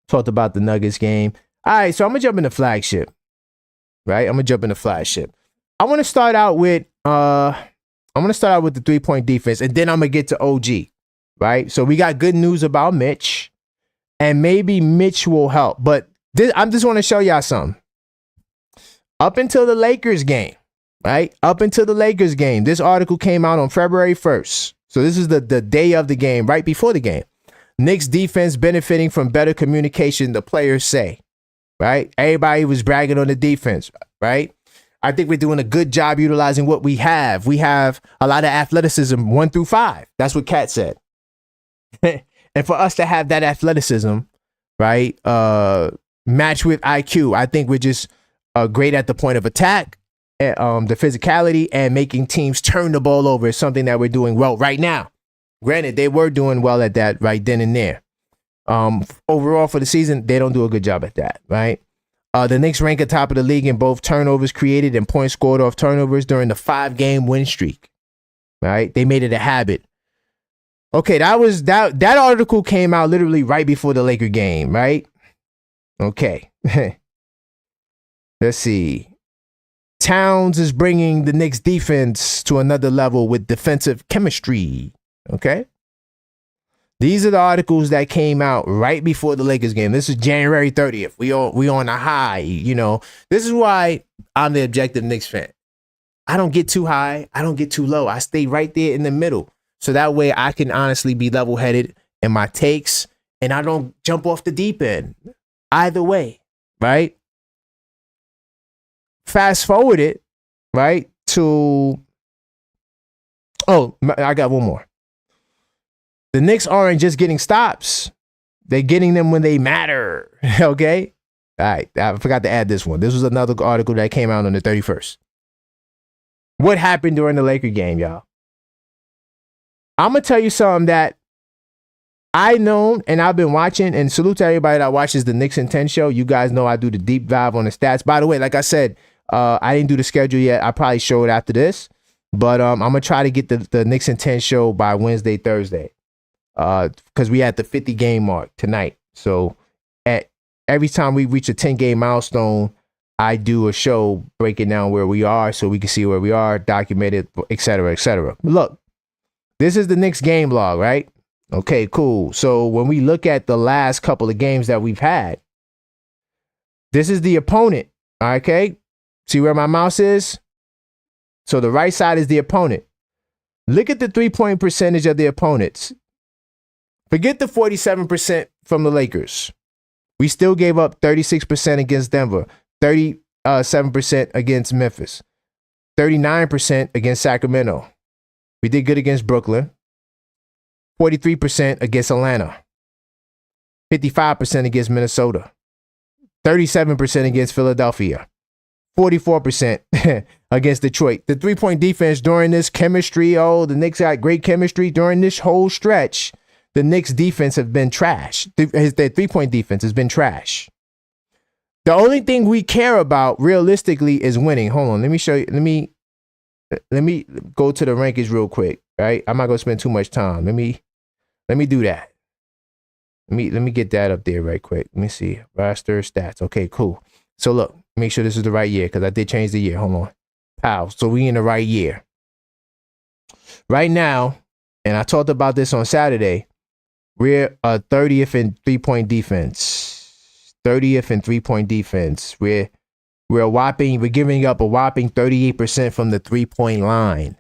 talked about the Nuggets game. All right, so I'm going to jump into flagship. Right? I'm going to jump into flagship. I want to start out with the 3-point defense, and then I'm going to get to OG. Right? So we got good news about Mitch, and maybe Mitch will help. But I just want to show y'all something. Up until the Lakers game, right? Up until the Lakers game, this article came out on February 1st. So this is the day of the game, right before the game. Knicks defense benefiting from better communication, the players say. Right? Everybody was bragging on the defense, right? I think we're doing a good job utilizing what we have. We have a lot of athleticism, 1 through 5. That's what Kat said. And for us to have that athleticism, right, matched with IQ, I think we're just great at the point of attack. The physicality and making teams turn the ball over is something that we're doing well right now. Granted, they were doing well at that right then and there. Overall for the season, they don't do a good job at that, right? The Knicks rank at top of the league in both turnovers created and points scored off turnovers during the 5-game win streak, right? They made it a habit. Okay, that article came out literally right before the Laker game, right? Okay. Let's see. Towns is bringing the Knicks defense to another level with defensive chemistry. Okay. These are the articles that came out right before the Lakers game. This is January 30th. We on a high, This is why I'm the objective Knicks fan. I don't get too high. I don't get too low. I stay right there in the middle. So that way I can honestly be level-headed in my takes and I don't jump off the deep end. Either way, right? Fast forward it, right, to... Oh, I got one more. The Knicks aren't just getting stops. They're getting them when they matter, okay? All right, I forgot to add this one. This was another article that came out on the 31st. What happened during the Laker game, y'all? I'm going to tell you something that I know and I've been watching, and salute to everybody that watches the Knicks in 10 show. You guys know I do the deep dive on the stats. By the way, like I said, I didn't do the schedule yet. I probably show it after this, but I'm going to try to get the Knicks in 10 show by Wednesday, Thursday, because we at the 50 game mark tonight. So every time we reach a 10-game milestone, I do a show breaking down where we are so we can see where we are, document it, et cetera, et cetera. Look, this is the Knicks game log, right? Okay, cool. So when we look at the last couple of games that we've had, this is the opponent, okay? See where my mouse is? So the right side is the opponent. Look at the three-point percentage of the opponents. Forget the 47% from the Lakers. We still gave up 36% against Denver, 37% against Memphis, 39% against Sacramento. We did good against Brooklyn, 43% against Atlanta, 55% against Minnesota, 37% against Philadelphia, 44% against Detroit. The three-point defense during this chemistry, the Knicks got great chemistry during this whole stretch. The Knicks defense have been trash. Their three-point defense has been trash. The only thing we care about realistically is winning. Hold on, let me show you. Let me go to the rankings real quick, right? I'm not gonna spend too much time. Let me do that. Let me get that up there right quick. Let me see. Roster stats. Okay, cool. So look, make sure this is the right year because I did change the year. Hold on. Pow. So we in the right year. Right now, And I talked about this on Saturday. We're 30th in 3-point defense. 30th in 3-point defense. We're giving up a whopping 38% from the 3-point line.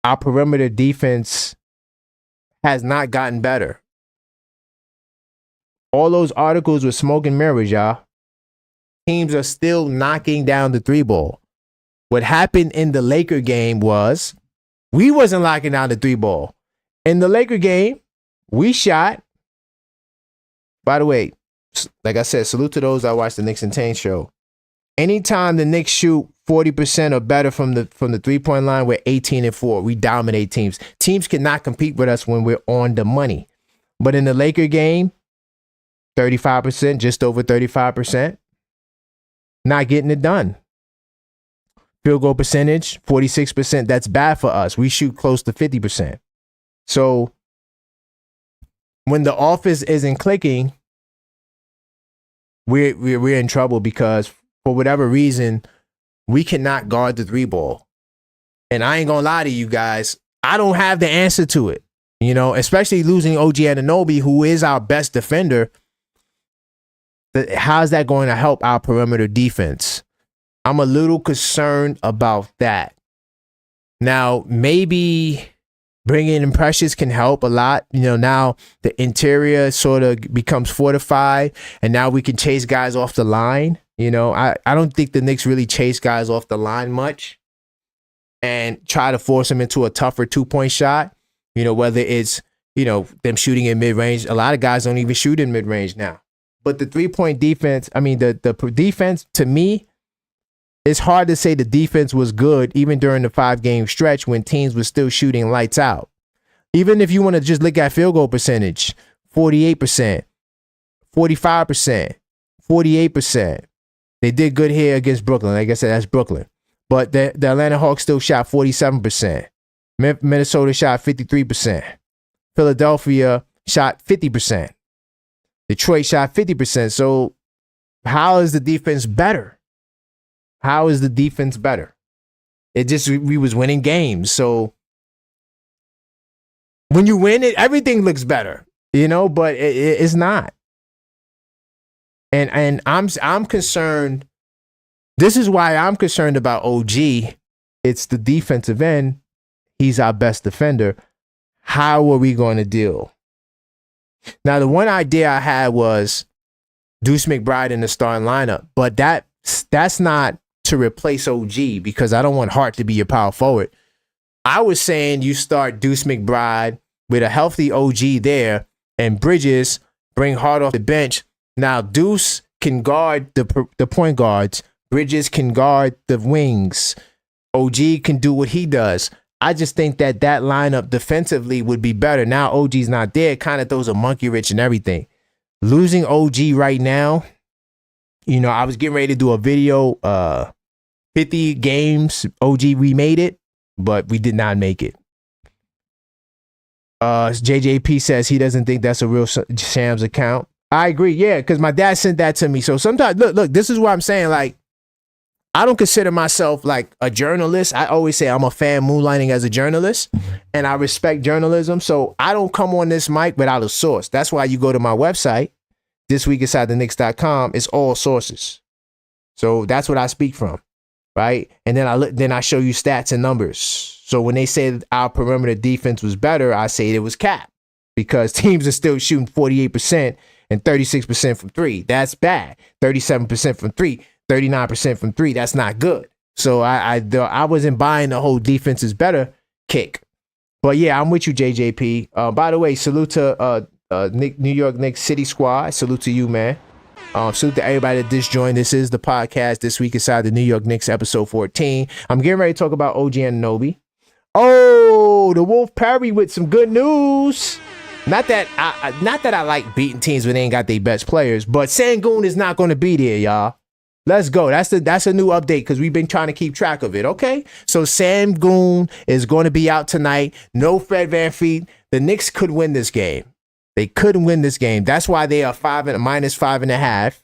Our perimeter defense has not gotten better. All those articles with smoke and mirrors, y'all. Teams are still knocking down the 3-ball. What happened in the Laker game was we wasn't knocking down the 3-ball. In the Laker game, we shot. By the way, like I said, salute to those that watch the Knicks and Tane show. Anytime the Knicks shoot 40% or better from the 3-point line, we're 18-4. We dominate teams. Teams cannot compete with us when we're on the money. But in the Laker game, 35%, just over 35%, not getting it done. Field goal percentage, 46%. That's bad for us. We shoot close to 50%. So when the offense isn't clicking, we're in trouble because for whatever reason, we cannot guard the 3-ball. And I ain't gonna lie to you guys, I don't have the answer to it. You know, especially losing OG Anunoby, who is our best defender. How's that going to help our perimeter defense? I'm a little concerned about that. Now, maybe bringing in Precious can help a lot. You know, now the interior sort of becomes fortified, and now we can chase guys off the line. You know, I don't think the Knicks really chase guys off the line much and try to force them into a tougher 2-point shot. You know, whether it's, you know, them shooting in mid-range. A lot of guys don't even shoot in mid-range now. But the 3-point defense, I mean, the defense, to me, it's hard to say the defense was good even during the 5-game stretch when teams were still shooting lights out. Even if you want to just look at field goal percentage, 48%, 45%, 48%. They did good here against Brooklyn. Like I said, that's Brooklyn. But the Atlanta Hawks still shot 47%. Minnesota shot 53%. Philadelphia shot 50%. Detroit shot 50%. So how is the defense better? How is the defense better? It just, we was winning games. So when you win it, everything looks better, you know, but it's not. And I'm concerned. This is why I'm concerned about OG. It's the defensive end. He's our best defender. How are we going to deal? Now, the one idea I had was Deuce McBride in the starting lineup, but that's not to replace OG because I don't want Hart to be your power forward. I was saying you start Deuce McBride with a healthy OG there and Bridges, bring Hart off the bench. Now, Deuce can guard the point guards. Bridges can guard the wings. OG can do what he does. I just think that lineup defensively would be better. Now OG's not there. It kind of throws a monkey wrench and everything. Losing OG right now, you know, I was getting ready to do a video, 50 games, OG, we made it, but we did not make it. JJP says he doesn't think that's a real Shams account. I agree, yeah, because my dad sent that to me. So sometimes, look, this is what I'm saying, like, I don't consider myself like a journalist. I always say I'm a fan moonlighting as a journalist, and I respect journalism. So I don't come on this mic without a source. That's why you go to my website, thisweekinsidethenix.com. It's all sources. So that's what I speak from, right? And then I show you stats and numbers. So when they say our perimeter defense was better, I say it was cap because teams are still shooting 48% and 36% from three. That's bad. 37% from three. 39% from three. That's not good. So I wasn't buying the whole defense is better kick. But yeah, I'm with you, JJP. By the way, salute to New York Knicks City Squad. Salute to you, man. Salute to everybody that just joined. This is the podcast This Week Inside the New York Knicks, episode 14. I'm getting ready to talk about OG Anunoby. Oh, the Wolf Perry with some good news. Not that I like beating teams when they ain't got their best players, but Sengun is not going to be there, y'all. Let's go. That's a new update because we've been trying to keep track of it. Okay. So Sengun is going to be out tonight. No Fred VanVleet. The Knicks could win this game. They couldn't win this game. That's why they are -5.5.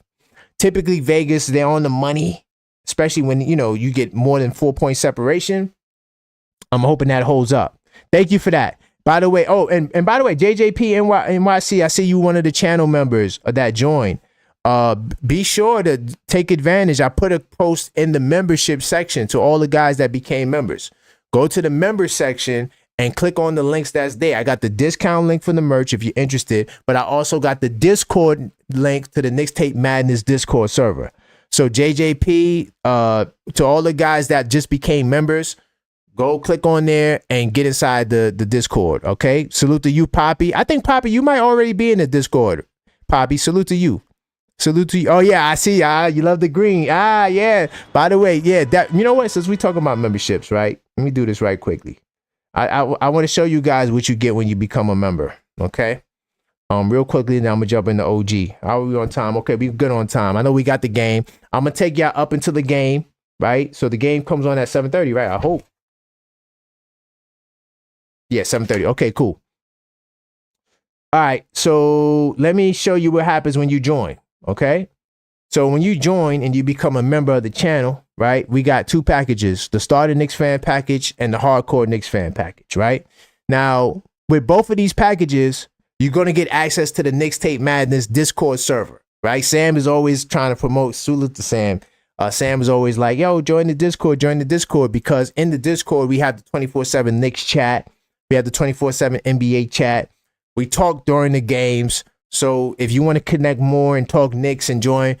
Typically Vegas, they're on the money, especially when, you know, you get more than 4-point separation. I'm hoping that holds up. Thank you for that. By the way, and by the way, JJP NYC, I see you one of the channel members that joined. Be sure to take advantage. I put a post in the membership section to all the guys that became members. Go to the member section and click on the links that's there. I got the discount link for the merch if you're interested, but I also got the Discord link to the Knicks Tape Madness Discord server. So JJP, to all the guys that just became members, go click on there and get inside the Discord, okay? Salute to you, Poppy. I think, Poppy, you might already be in the Discord. Poppy, salute to you. Salute to you. Oh, yeah, I see. You love the green. Yeah. By the way, yeah, that, you know what? Since we talking about memberships, right? Let me do this right quickly. I want to show you guys what you get when you become a member, okay? Real quickly, now I'm going to jump into OG. How are we on time? Okay, we good on time. I know we got the game. I'm going to take y'all up until the game, right? So the game comes on at 7:30, right? I hope. Yeah, 7:30. Okay, cool. All right, so let me show you what happens when you join, okay? So when you join and you become a member of the channel, right, we got two packages, the Starter Knicks fan package and the Hardcore Knicks fan package, right? Now, with both of these packages, you're going to get access to the Knicks Tape Madness Discord server, right? Sam is always trying to promote, salute to Sam. Sam is always like, yo, join the Discord, because in the Discord, we have the 24/7 Knicks chat. We have the 24/7 NBA chat. We talk during the games. So if you want to connect more and talk Knicks and join,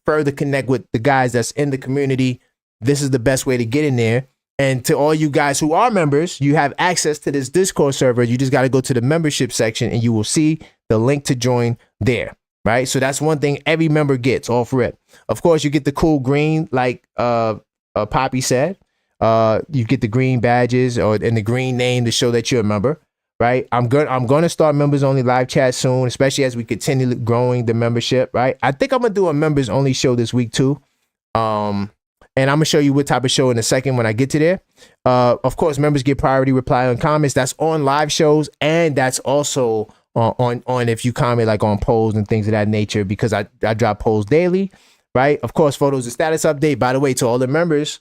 further connect with the guys that's in the community, this is the best way to get in there. And to all you guys who are members, you have access to this Discord server. You just got to go to the membership section and you will see the link to join there, right? So that's one thing every member gets off rip. Of course, you get the cool green, like Poppy said. You get the green badges and the green name to show that you're a member, right? I'm going to start members only live chat soon, especially as we continue growing the membership, right? I think I'm going to do a members only show this week too. And I'm going to show you what type of show in a second when I get to there. Of course, members get priority reply on comments. That's on live shows. And that's also on if you comment like on polls and things of that nature, because I drop polls daily, right? Of course, photos and status update. By the way, to all the members,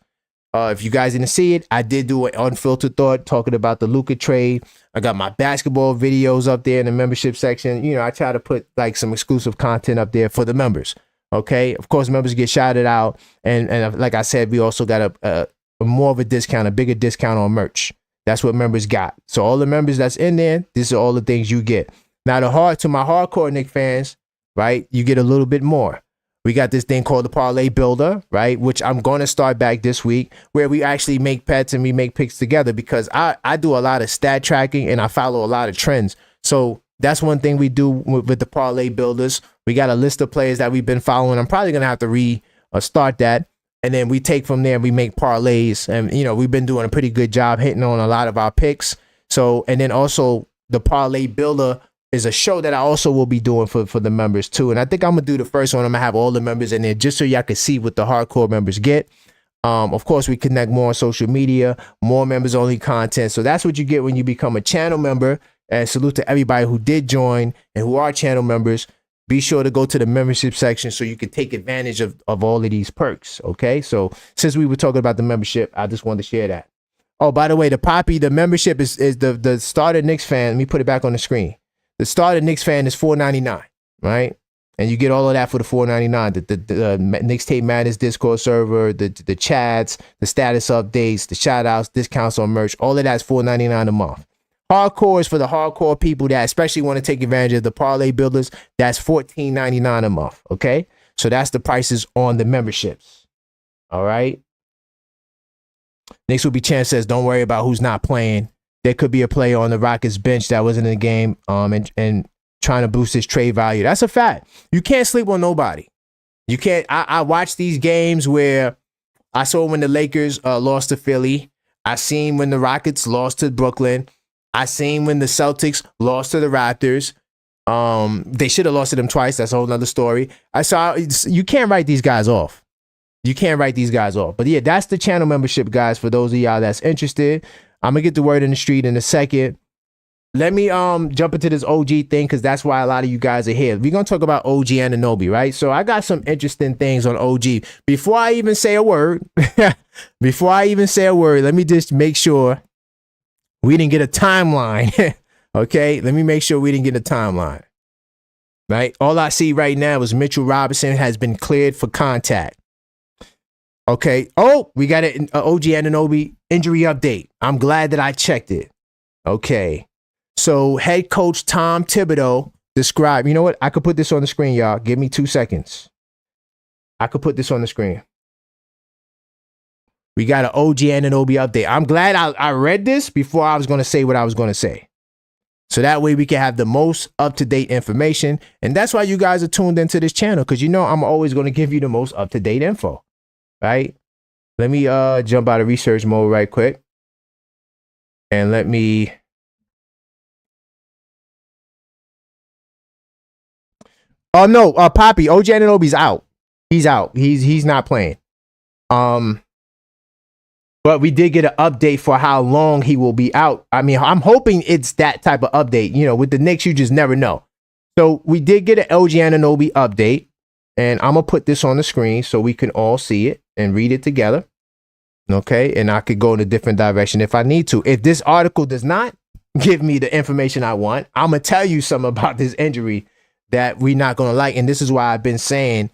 if you guys didn't see it, I did do an unfiltered thought talking about the Luka trade. I got my basketball videos up there in the membership section. I try to put like some exclusive content up there for the members. Okay, of course, members get shouted out, and like I said, we also got a more of a discount, a bigger discount on merch. That's what members got. So all the members that's in there, these are all the things you get. Now, to my hardcore Knick fans, right, you get a little bit more. We got this thing called the Parlay Builder, right, which I'm going to start back this week, where we actually make bets and we make picks together, because I do a lot of stat tracking and I follow a lot of trends. So that's one thing we do with the Parlay Builders. We got a list of players that we've been following. I'm probably going to have to restart that. And then we take from there and we make parlays. And, we've been doing a pretty good job hitting on a lot of our picks. So, and then also the Parlay Builder is a show that I also will be doing for the members too. And I think I'm going to do the first one. I'm going to have all the members in there just so y'all can see what the hardcore members get. Of course, we connect more on social media, more members only content. So that's what you get when you become a channel member. And salute to everybody who did join and who are channel members. Be sure to go to the membership section so you can take advantage of all of these perks. Okay, so since we were talking about the membership, I just wanted to share that. Oh, by the way, the membership is the Starter Knicks fan. Let me put it back on the screen. The Starter Knicks fan is $4.99, right? And you get all of that for the $4.99. The Knicks Tape Madness Discord server, the chats, the status updates, the shout outs, discounts on merch. All of that's $4.99 a month. Hardcore is for the hardcore people that especially want to take advantage of the Parlay Builders. That's $14.99 a month. Okay, so that's the prices on the memberships. All right. Knicks will be Chance says, don't worry about who's not playing. There could be a player on the Rockets bench that wasn't in the game and trying to boost his trade value. That's a fact. You can't sleep on nobody. You can't. I watched these games where I saw when the Lakers lost to Philly. I seen when the Rockets lost to Brooklyn. I seen when the Celtics lost to the Raptors. They should have lost to them twice. That's a whole nother story. You can't write these guys off. You can't write these guys off. But yeah, that's the channel membership, guys, for those of y'all that's interested. I'm going to get the word in the street in a second. Let me jump into this OG thing, because that's why a lot of you guys are here. We're going to talk about OG Anunoby, right? So I got some interesting things on OG. Before I even say a word, let me just make sure We didn't get a timeline. Okay, let me make sure we didn't get a timeline. Right? All I see right now is Mitchell Robinson has been cleared for contact. Okay. Oh, we got an OG Anunoby injury update. I'm glad that I checked it. Okay. So head coach Tom Thibodeau described, you know what? I could put this on the screen, y'all. Give me 2 seconds. I could put this on the screen. We got an OG Anunoby update. I'm glad I read this before I was going to say what I was going to say. So that way we can have the most up-to-date information. And that's why you guys are tuned into this channel, because you know I'm always going to give you the most up-to-date info. Right? Let me jump out of research mode right quick. And let me... Oh, no. Poppy, OG Anunoby's out. He's out. He's not playing. But we did get an update for how long he will be out. I mean, I'm hoping it's that type of update. You know, with the Knicks, you just never know. So we did get an OG Anunoby update. And I'm going to put this on the screen so we can all see it and read it together. Okay. And I could go in a different direction if I need to. If this article does not give me the information I want, I'm going to tell you something about this injury that we're not going to like. And this is why I've been saying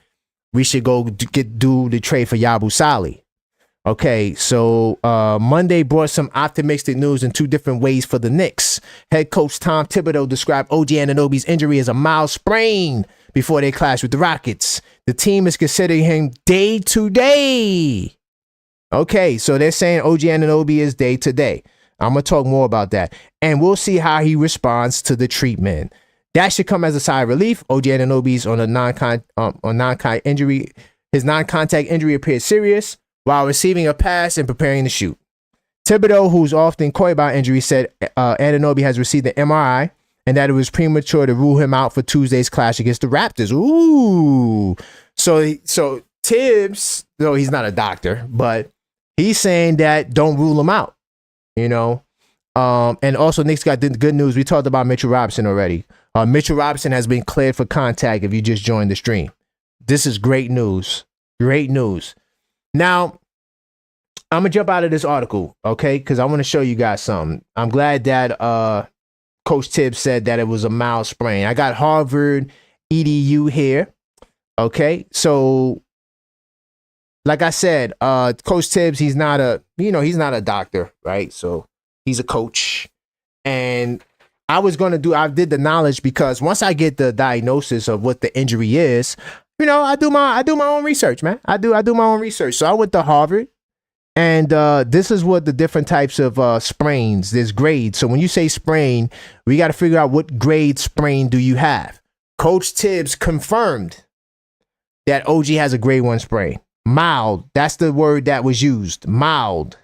we should go do the trade for Yabusele. Okay, so Monday brought some optimistic news in two different ways for the Knicks. Head coach Tom Thibodeau described OG Anunoby's injury as a mild sprain before they clash with the Rockets. The team is considering him day to day. Okay, so they're saying OG Anunoby is day to day. I'm going to talk more about that. And we'll see how he responds to the treatment. That should come as a sigh of relief. OG Anunoby's on a non-contact injury. His non-contact injury appeared serious while receiving a pass and preparing to shoot. Thibodeau, who's often coy about injury, said Anunoby has received an MRI and that it was premature to rule him out for Tuesday's clash against the Raptors. Ooh. So Tibbs, though he's not a doctor, but he's saying that don't rule him out, you know. And also Knicks got the good news. We talked about Mitchell Robinson already. Mitchell Robinson has been cleared for contact if you just joined the stream. This is great news. Great news. Now, I'm going to jump out of this article, okay, because I want to show you guys something. I'm glad that Coach Tibbs said that it was a mild sprain. I got Harvard EDU here, okay? So, like I said, Coach Tibbs, he's not a doctor, right? So, he's a coach. And I did the knowledge because once I get the diagnosis of what the injury is, you know, I do my own research, man. I do my own research. So I went to Harvard, and this is what the different types of sprains. There's grades. So when you say sprain, we got to figure out what grade sprain do you have. Coach Tibbs confirmed that OG has a grade 1 sprain. Mild. That's the word that was used. Mild.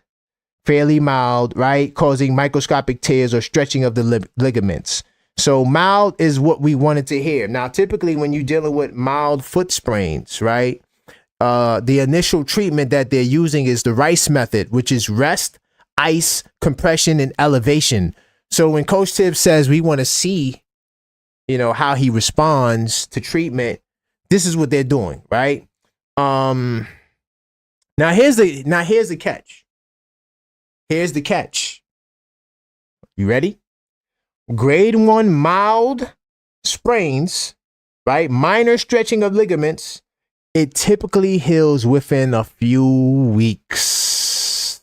Fairly mild, right? Causing microscopic tears or stretching of the ligaments. So mild is what we wanted to hear. Now, typically when you're dealing with mild foot sprains, right, the initial treatment that they're using is the Rice method, which is rest, ice, compression, and elevation. So when Coach Tibbs says we want to see, you know, how he responds to treatment, this is what they're doing, right? Now here's the catch. Here's the catch. You ready? Grade 1 mild sprains, right? Minor stretching of ligaments. It typically heals within a few weeks.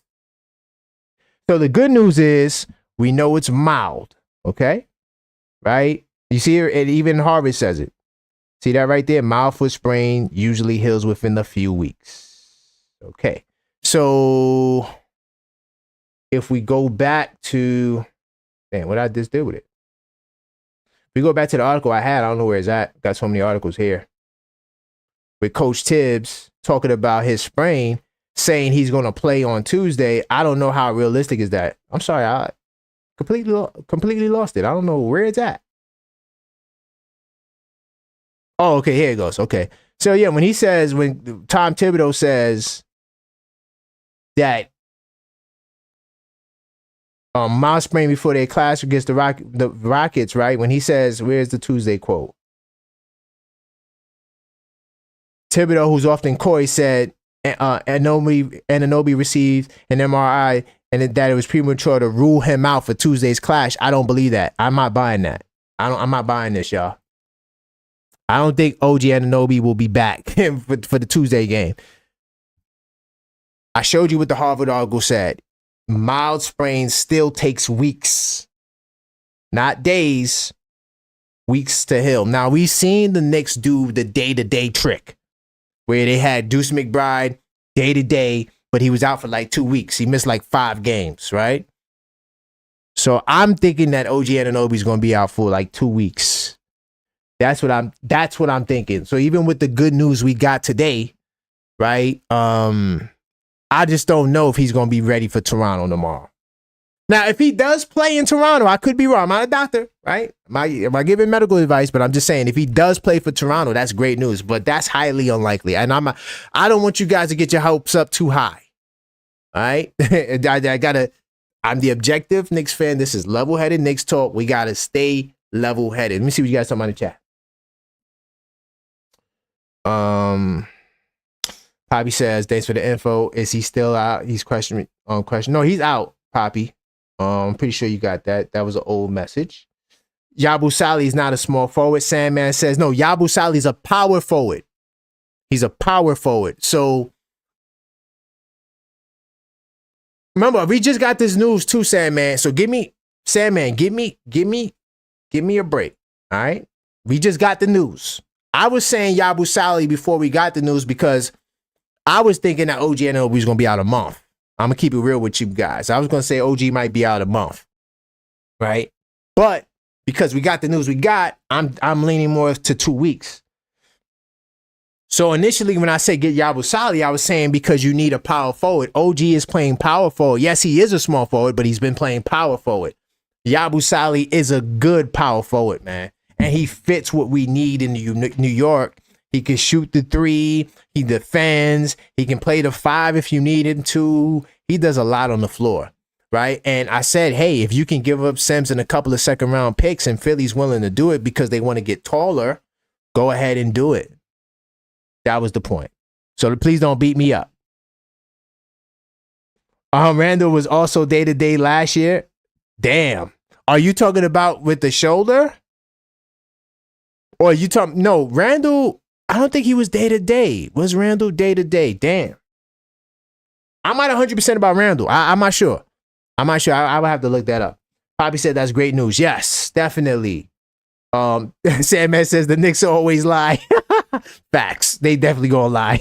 So the good news is we know it's mild, okay? Right? You see here, and even Harvard says it. See that right there? Mild foot sprain usually heals within a few weeks. Okay. So if we go back to, man, what I just did with it. We go back to the article I had. I don't know where it's at. Got so many articles here. With Coach Tibbs talking about his sprain, saying he's going to play on Tuesday. I don't know how realistic is that. I'm sorry. I completely lost it. I don't know where it's at. Oh, okay. Here it goes. Okay. So, yeah, when Tom Thibodeau says that mild sprain before they clash against the Rockets, right? When he says, where's the Tuesday quote? Thibodeau, who's often coy, said Anunoby received an MRI and that it was premature to rule him out for Tuesday's clash. I don't believe that. I'm not buying that. I'm not buying this, y'all. I don't think OG Anunoby will be back for the Tuesday game. I showed you what the Harvard article said. Mild sprain still takes weeks, not days, weeks to heal. Now, we've seen the Knicks do the day-to-day trick where they had Deuce McBride day-to-day, but he was out for like 2 weeks. He missed like 5 games, right? So I'm thinking that OG Anunoby is going to be out for like 2 weeks. That's what I'm thinking. So even with the good news we got today, right? I just don't know if he's going to be ready for Toronto tomorrow. Now, if he does play in Toronto, I could be wrong. I'm not a doctor, right? Am I giving medical advice? But I'm just saying, if he does play for Toronto, that's great news. But that's highly unlikely. And I don't want you guys to get your hopes up too high. All right? I'm the objective Knicks fan. This is level-headed Knicks talk. We got to stay level-headed. Let me see what you guys talking about in the chat. Poppy says, thanks for the info. Is he still out? He's questioning. No, he's out, Poppy. I'm pretty sure you got that. That was an old message. Yabusele is not a small forward. Sandman says, no, Yabusele is a power forward. He's a power forward. So, remember, we just got this news too, Sandman. So give me a break. All right? We just got the news. I was saying Yabusele before we got the news because I was thinking that OG Anunoby was going to be out a month. I'm going to keep it real with you guys. I was going to say OG might be out a month, right? But because we got the news we got, I'm leaning more to 2 weeks. So initially when I say get Yabusele, I was saying because you need a power forward. OG is playing power forward. Yes, he is a small forward, but he's been playing power forward. Yabusele is a good power forward, man. And he fits what we need in New York. He can shoot the 3. He defends. He can play the 5 if you need him to. He does a lot on the floor, right? And I said, hey, if you can give up Sims and a couple of second-round picks and Philly's willing to do it because they want to get taller, go ahead and do it. That was the point. So please don't beat me up. Randall was also day-to-day last year. Damn. Are you talking about with the shoulder? Or you talking? No, Randall, I don't think he was day-to-day. Was Randall day-to-day? Damn. I'm not 100% about Randall. I'm not sure. I would have to look that up. Poppy said that's great news. Yes, definitely. Sandman says the Knicks always lie. Facts. They definitely gonna lie.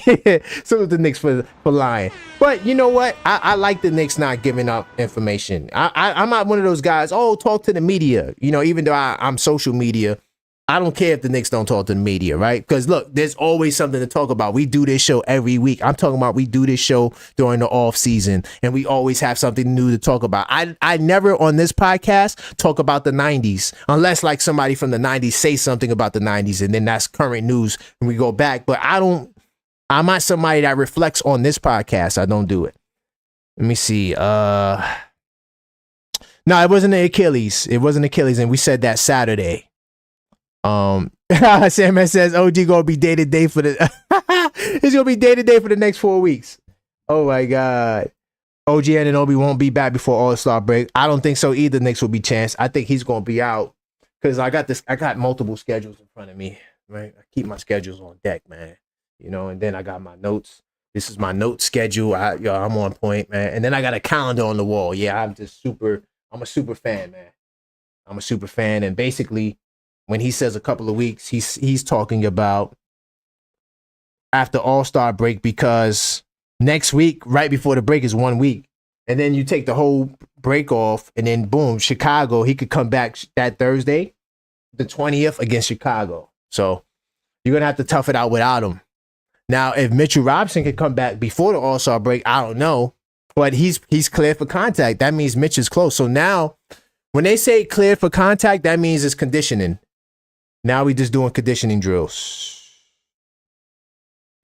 So the Knicks for lying. But you know what? I like the Knicks not giving up information. I'm not one of those guys, talk to the media. You know, even though I'm social media, I don't care if the Knicks don't talk to the media, right? Because look, there's always something to talk about. We do this show every week. I'm talking about we do this show during the off season, and we always have something new to talk about. I never on this podcast talk about the 90s, unless like somebody from the 90s say something about the 90s, and then that's current news, and we go back. But I'm not somebody that reflects on this podcast. I don't do it. Let me see. No, it wasn't the Achilles. It wasn't Achilles, and we said that Saturday. Sandman says OG gonna be day to day for the he's gonna be day to day for the next 4 weeks. Oh my god. OG Anunoby won't be back before All-Star break. I don't think so either. Knicks will be chance. I think he's gonna be out because I got multiple schedules in front of me, right? I keep my schedules on deck, man. You know, and then I got my notes. This is my note schedule. I'm on point, man. And then I got a calendar on the wall. Yeah, I'm a super fan, man. I'm a super fan, and basically when he says a couple of weeks, he's talking about after All-Star break, because next week, right before the break, is 1 week. And then you take the whole break off, and then boom, Chicago, he could come back that Thursday, the 20th, against Chicago. So you're going to have to tough it out without him. Now, if Mitchell Robinson could come back before the All-Star break, I don't know. But he's cleared for contact. That means Mitch is close. So now, when they say cleared for contact, that means it's conditioning. Now we just doing conditioning drills.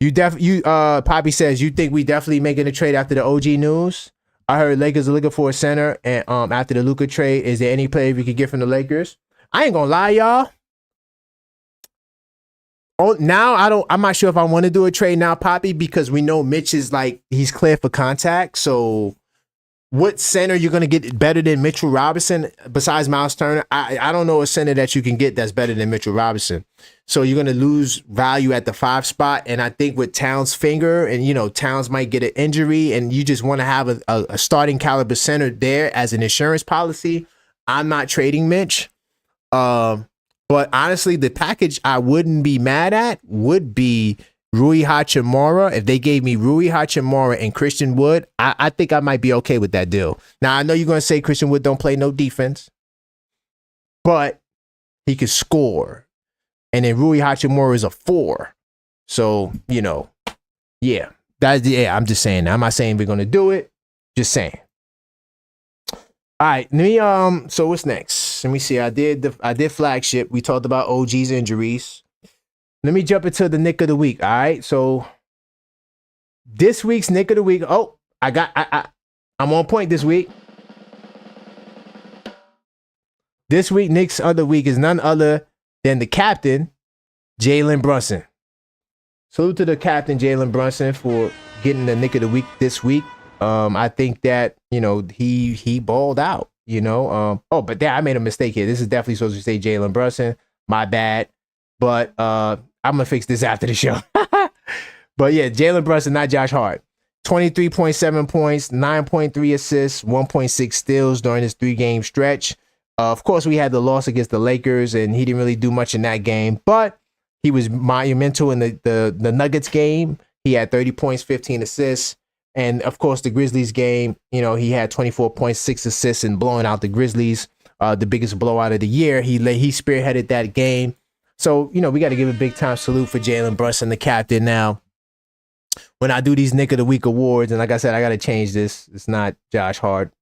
Poppy says, you think we definitely making a trade after the OG news? I heard Lakers are looking for a center, and after the Luka trade, is there any player we could get from the Lakers? I ain't gonna lie, y'all. Now I'm not sure if I want to do a trade now, Poppy, because we know Mitch is like he's clear for contact. So what center you're going to get better than Mitchell Robinson besides Miles Turner? I don't know a center that you can get that's better than Mitchell Robinson. So you're going to lose value at the 5 spot. And I think with Towns' finger and, you know, Towns might get an injury and you just want to have a starting caliber center there as an insurance policy. I'm not trading Mitch. But honestly, the package I wouldn't be mad at would be Rui Hachimura. If they gave me Rui Hachimura and Christian Wood, I think I might be okay with that deal. Now, I know you're going to say Christian Wood don't play no defense, but he could score. And then Rui Hachimura is a 4. So, you know, yeah. I'm just saying that. I'm not saying we're going to do it. Just saying. All right, let me so what's next? Let me see. I did flagship. We talked about OG's injuries. Let me jump into the Knick of the week. All right. So this week's Knick of the week. Oh, I'm on point this week. This week, Knicks of the week is none other than the captain, Jalen Brunson. Salute to the captain, Jalen Brunson, for getting the Knick of the week this week. I think that, you know, he balled out, you know. But I made a mistake here. This is definitely supposed to say Jalen Brunson. My bad. But I'm going to fix this after the show. But yeah, Jalen Brunson, not Josh Hart. 23.7 points, 9.3 assists, 1.6 steals during his 3-game stretch. Of course, we had the loss against the Lakers, and he didn't really do much in that game. But he was monumental in the Nuggets game. He had 30 points, 15 assists. And, of course, the Grizzlies game, you know, he had 24.6 assists in blowing out the Grizzlies, the biggest blowout of the year. He spearheaded that game. So, you know, we got to give a big-time salute for Jalen Brunson, the captain. Now, when I do these Knick of the Week awards, and like I said, I got to change this. It's not Josh Hart.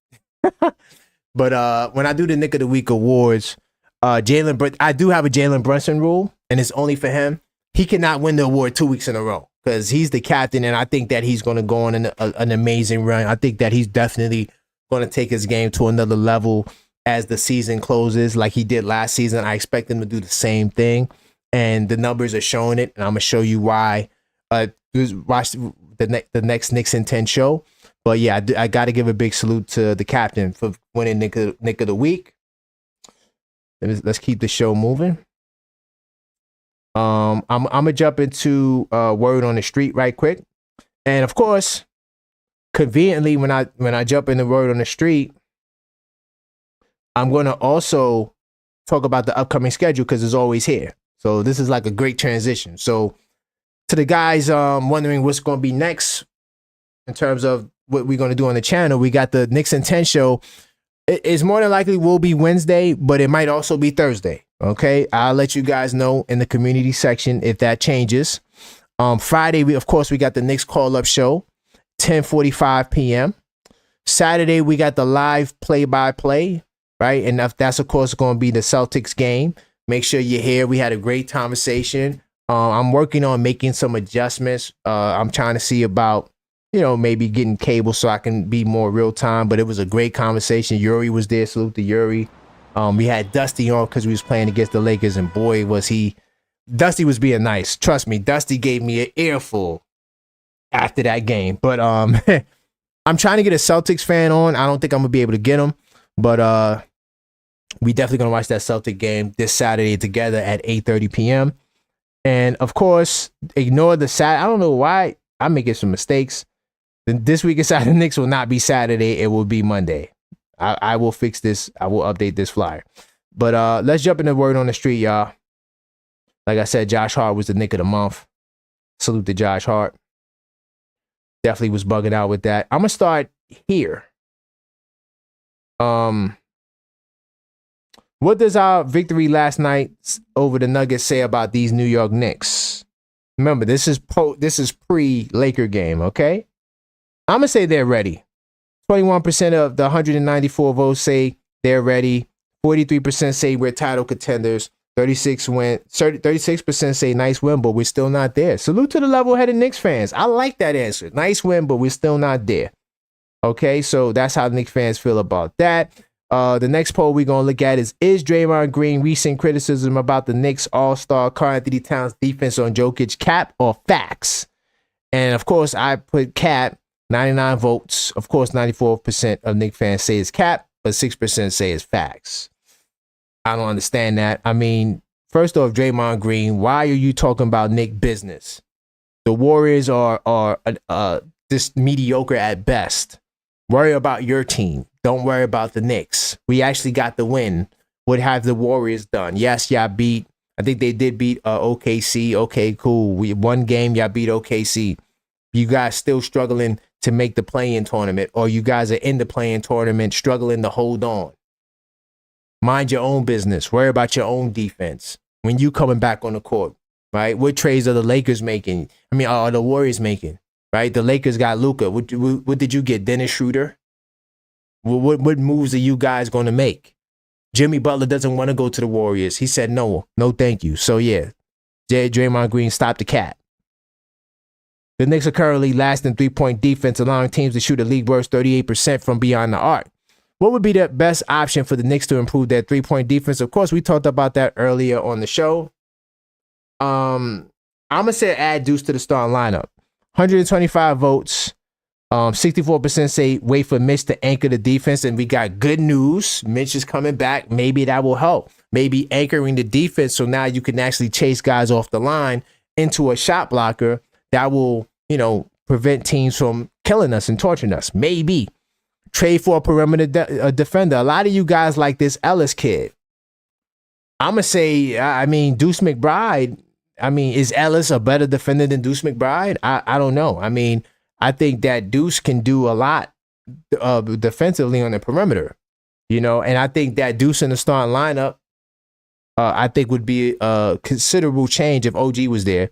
But when I do the Knick of the Week awards, I do have a Jalen Brunson rule, and it's only for him. He cannot win the award 2 weeks in a row because he's the captain, and I think that he's going to go on an amazing run. I think that he's definitely going to take his game to another level as the season closes like he did last season. I expect him to do the same thing, and the numbers are showing it, and I'm going to show you why. Watch the next Knicks in 10 show. But yeah, I got to give a big salute to the captain for winning Knick of the Week. Let's keep the show moving. I'm gonna jump into word on the street right quick, and of course, conveniently when I jump into word on the street, I'm gonna also talk about the upcoming schedule because it's always here. So this is like a great transition. So to the guys wondering what's going to be next in terms of what we're going to do on the channel, we got the Knicks in 10 show. It's more than likely will be Wednesday, but it might also be Thursday. Okay, I'll let you guys know in the community section if that changes. Friday, we got the Knicks call-up show, 10:45 p.m. Saturday, we got the live play-by-play, right? And that's, of course, going to be the Celtics game. Make sure you're here. We had a great conversation. I'm working on making some adjustments. I'm trying to see about, you know, maybe getting cable so I can be more real time. But it was a great conversation. Yuri was there. Salute to Yuri. We had Dusty on because we was playing against the Lakers, and boy, Dusty was being nice. Trust me, Dusty gave me an earful after that game. But I'm trying to get a Celtics fan on. I don't think I'm gonna be able to get him, but we definitely gonna watch that Celtic game this Saturday together at 8:30 p.m. And of course, ignore the Saturday. I don't know why I'm making some mistakes. This week inside the Knicks will not be Saturday. It will be Monday. I will fix this. I will update this flyer. But let's jump into word on the street, y'all. Like I said, Josh Hart was the Knick of the month. Salute to Josh Hart. Definitely was bugging out with that. I'm gonna start here. What does our victory last night over the Nuggets say about these New York Knicks? Remember, this is pre-Laker game, okay? I'm going to say they're ready. 21% of the 194 votes say they're ready. 43% say we're title contenders. 36% say nice win, but we're still not there. Salute to the level-headed Knicks fans. I like that answer. Nice win, but we're still not there. Okay, so that's how the Knicks fans feel about that. The next poll we're going to look at is Draymond Green recent criticism about the Knicks all-star Karl-Anthony Towns defense on Jokic cap or facts? And of course, I put cap 99 votes. Of course, 94% of Knicks fans say it's cap, but 6% say it's facts. I don't understand that. I mean, first off, Draymond Green, why are you talking about Knick business? The Warriors are just mediocre at best. Worry about your team. Don't worry about the Knicks. We actually got the win. What have the Warriors done? Yes, y'all beat. I think they did beat OKC. Okay, cool. We one game, y'all beat OKC. You guys still struggling to make the play-in tournament, or you guys are in the play-in tournament struggling to hold on. Mind your own business. Worry about your own defense when you coming back on the court, right? What trades are the Lakers making? I mean, are the Warriors making, right? The Lakers got Luka. What did you get? Dennis Schroeder? What moves are you guys going to make? Jimmy Butler doesn't want to go to the Warriors. He said, no, thank you. So, yeah, Draymond Green, stop the cat. The Knicks are currently last in three-point defense, allowing teams to shoot a league worst 38% from beyond the arc. What would be the best option for the Knicks to improve their three-point defense? Of course, we talked about that earlier on the show. I'm going to say add Deuce to the starting lineup. 125 votes. 64% say wait for Mitch to anchor the defense, and we got good news. Mitch is coming back. Maybe that will help. Maybe anchoring the defense so now you can actually chase guys off the line into a shot blocker that will, prevent teams from killing us and torturing us. Maybe. Trade for a perimeter defender. A lot of you guys like this Ellis kid. I'm going to say, Deuce McBride. Is Ellis a better defender than Deuce McBride? I don't know. I think that Deuce can do a lot defensively on the perimeter, and I think that Deuce in the starting lineup, I think would be a considerable change if OG was there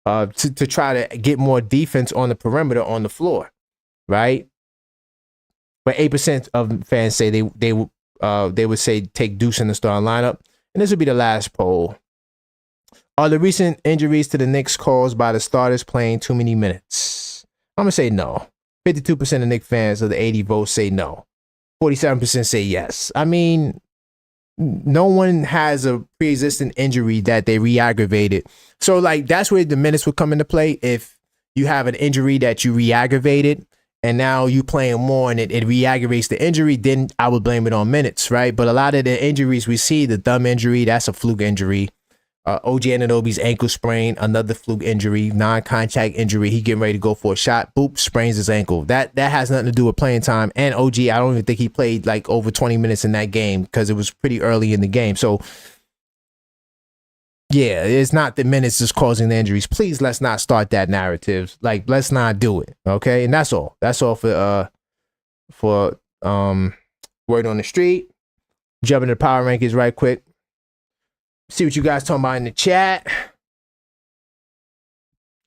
to try to get more defense on the perimeter on the floor, right? But 8% of fans say they would say take Deuce in the starting lineup, and this would be the last poll. Are the recent injuries to the Knicks caused by the starters playing too many minutes? I'm going to say no. 52% of Knicks fans of the 80 votes say no. 47% say yes. No one has a pre-existing injury that they re-aggravated. So, that's where the minutes would come into play. If you have an injury that you re-aggravated and now you playing more and it re-aggravates the injury, then I would blame it on minutes, right? But a lot of the injuries we see, the thumb injury, that's a fluke injury. OG Anunoby's ankle sprain, another fluke injury, non-contact injury. He getting ready to go for a shot. Boop, sprains his ankle. That has nothing to do with playing time. And OG, I don't even think he played over 20 minutes in that game because it was pretty early in the game. So, yeah, it's not the minutes that's causing the injuries. Please, let's not start that narrative. Let's not do it. Okay, and that's all. That's all for word on the street. Jumping to the power rankings right quick. See what you guys talking about in the chat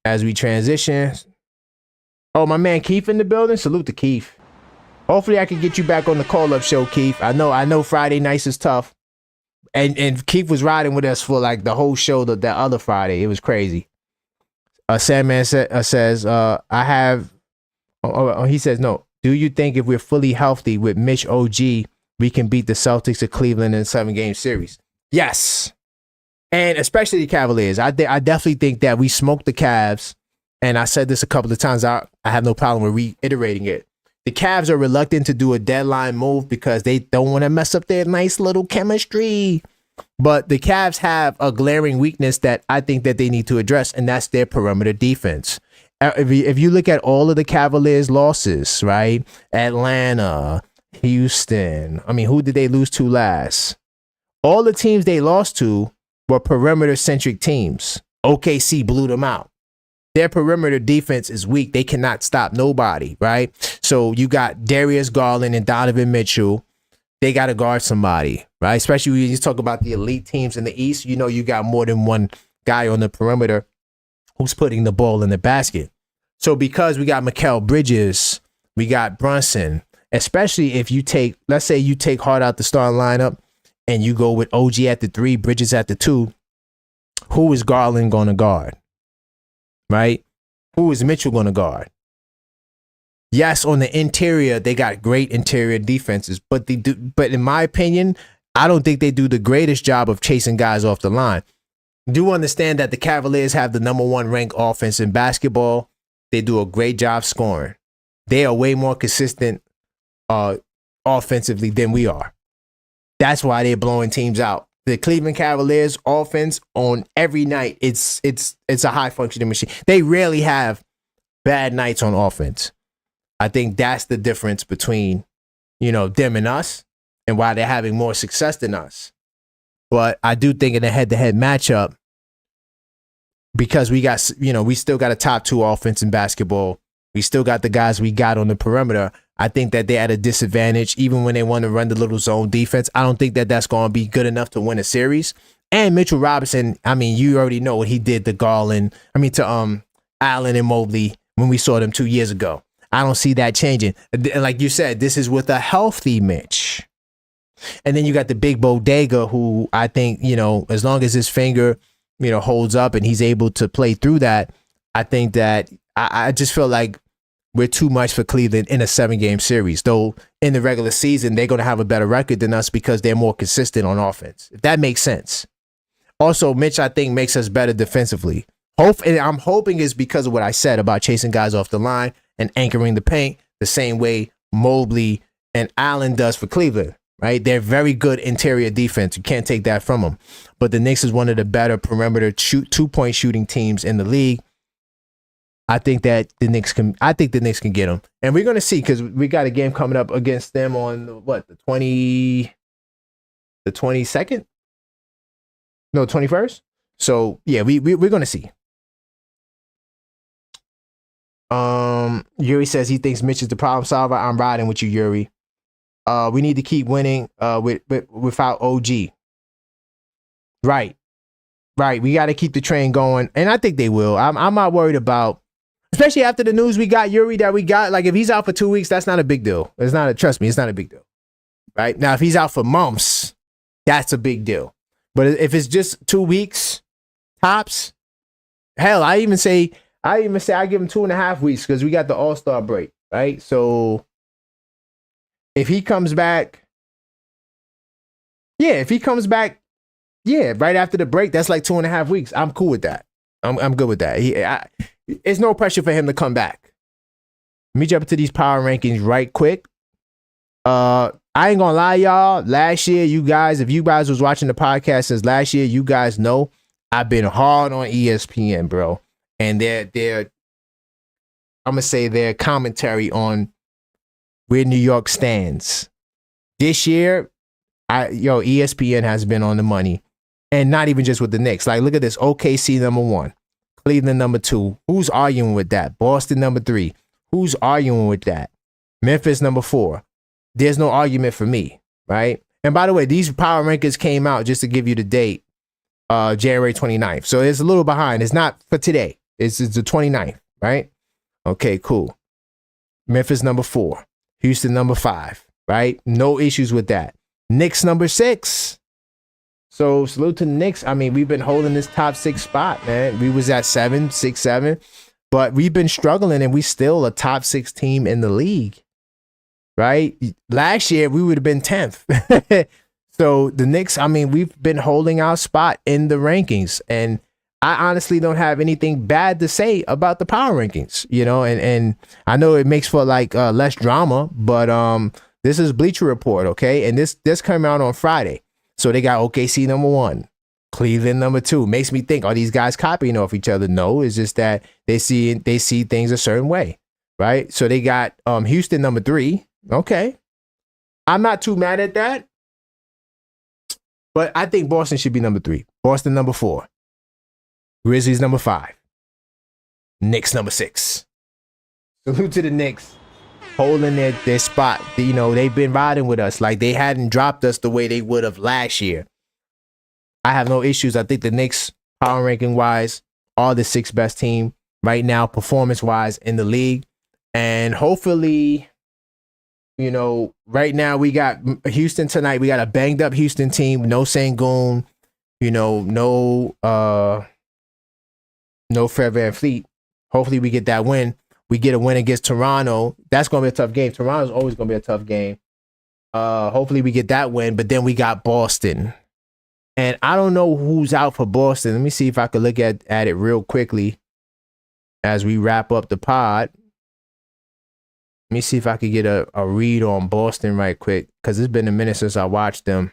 as we transition. Oh, my man Keith in the building. Salute to Keith. Hopefully I can get you back on the call-up show, Keith. I know Friday nights is tough. And Keith was riding with us for the whole show that other Friday. It was crazy. Sandman says, I have... he says, no. Do you think if we're fully healthy with Mitch OG, we can beat the Celtics of Cleveland in a 7-game series? Yes. And especially the Cavaliers. I definitely think that we smoked the Cavs. And I said this a couple of times. I have no problem with reiterating it. The Cavs are reluctant to do a deadline move because they don't want to mess up their nice little chemistry. But the Cavs have a glaring weakness that I think that they need to address, and that's their perimeter defense. If you look at all of the Cavaliers' losses, right? Atlanta, Houston. Who did they lose to last? All the teams they lost to were perimeter-centric teams. OKC blew them out. Their perimeter defense is weak. They cannot stop nobody, right? So you got Darius Garland and Donovan Mitchell. They got to guard somebody, right? Especially when you talk about the elite teams in the East. You got more than one guy on the perimeter who's putting the ball in the basket. So because we got Mikal Bridges, we got Brunson, especially if you let's say you take Hart out the starting lineup, and you go with OG at the 3, Bridges at the 2, who is Garland going to guard? Right? Who is Mitchell going to guard? Yes, on the interior, they got great interior defenses, but in my opinion, I don't think they do the greatest job of chasing guys off the line. Do understand that the Cavaliers have the #1 ranked offense in basketball. They do a great job scoring. they are way more consistent offensively than we are. That's why they're blowing teams out. The Cleveland Cavaliers offense on every night, it's a high functioning machine. They rarely have bad nights on offense. I think that's the difference between, them and us, and why they're having more success than us. But I do think in a head-to-head matchup, because we got, we still got a top 2 offense in basketball. We still got the guys we got on the perimeter. I think that they're at a disadvantage even when they want to run the little zone defense. I don't think that that's going to be good enough to win a series. And Mitchell Robinson, you already know what he did to Allen and Mobley when we saw them 2 years ago. I don't see that changing. Like you said, this is with a healthy Mitch. And then you got the big bodega who I think, as long as his finger, holds up and he's able to play through that, I think that I just feel like we're too much for Cleveland in a 7-game series. Though in the regular season, they're going to have a better record than us because they're more consistent on offense. If that makes sense. Also, Mitch, I think, makes us better defensively. And I'm hoping it's because of what I said about chasing guys off the line and anchoring the paint the same way Mobley and Allen does for Cleveland, right? They're very good interior defense. You can't take that from them. But the Knicks is one of the better perimeter 2-point shooting teams in the league. I think that the Knicks can get them. And we're going to see, because we got a game coming up against them on the 22nd? No, 21st? So, yeah, we're going to see. Yuri says he thinks Mitch is the problem solver. I'm riding with you, Yuri. We need to keep winning without OG. Right. We got to keep the train going, and I think they will. I'm not worried about, especially after the news we got, Yuri, that we got. Like, if he's out for 2 weeks, that's not a big deal. Trust me, it's not a big deal. Right now, if he's out for months, that's a big deal. But if it's just 2 weeks tops, hell, I even say I give him 2.5 weeks because we got the All-Star break, right? So if he comes back, right after the break, that's like 2.5 weeks. I'm cool with that. I'm good with that. It's no pressure for him to come back. Let me jump into these power rankings right quick. I ain't gonna lie, y'all. Last year, you guys, if you guys was watching the podcast since last year, you guys know I've been hard on ESPN, bro. And I'm gonna say their commentary on where New York stands. This year, ESPN has been on the money. And not even just with the Knicks. Like, look at this. OKC number 1. Cleveland number 2. Who's arguing with that? Boston number 3. Who's arguing with that? Memphis number 4. There's no argument for me, right? And by the way, these power rankings came out, just to give you the date, January 29th. So it's a little behind. It's not for today. It's the 29th, right? Okay, cool. Memphis number 4. Houston number 5, right? No issues with that. Knicks number 6. So salute to the Knicks. We've been holding this top 6 spot, man. We was at 7, 6, 7, but we've been struggling, and we still a top 6 team in the league, right? Last year we would have been 10th. So the Knicks, we've been holding our spot in the rankings, and I honestly don't have anything bad to say about the power rankings, and I know it makes for less drama, but this is Bleacher Report, okay? And this came out on Friday. So they got OKC number 1, Cleveland number 2. Makes me think, are these guys copying off each other? No, it's just that they see things a certain way, right? So they got Houston number 3. Okay. I'm not too mad at that. But I think Boston should be number 3. Boston number 4. Grizzlies number 5. Knicks number 6. Salute to the Knicks. Holding their spot. They've been riding with us. Like, they hadn't dropped us the way they would have last year. I have no issues. I think the Knicks, power ranking wise, are the 6th best team right now, performance wise, in the league. And hopefully, right now we got Houston tonight. We got a banged up Houston team. No Sengun, no Fred VanVleet. Hopefully we get that win. We get a win against Toronto. That's going to be a tough game. Toronto's always going to be a tough game. Hopefully we get that win. But then we got Boston. And I don't know who's out for Boston. Let me see if I could look at it real quickly as we wrap up the pod. Let me see if I could get a read on Boston right quick, because it's been a minute since I watched them.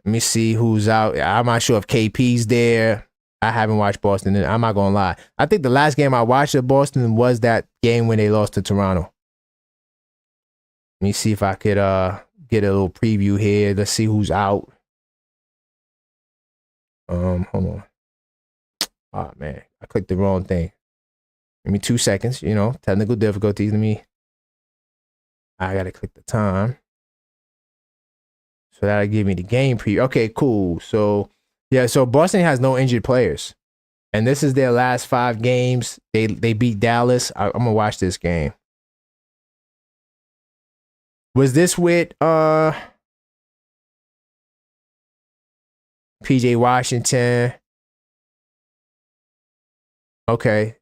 Let me see who's out. I'm not sure if KP's there. I haven't watched Boston. I'm not going to lie. I think the last game I watched of Boston was that game when they lost to Toronto. Let me see if I could get a little preview here. Let's see who's out. Hold on. Oh, man. I clicked the wrong thing. Give me 2 seconds. Technical difficulties. I got to click the time. So that'll give me the game preview. Okay, cool. So, yeah, so Boston has no injured players. And this is their last 5 games. They beat Dallas. I'm going to watch this game. Was this with PJ Washington? Okay.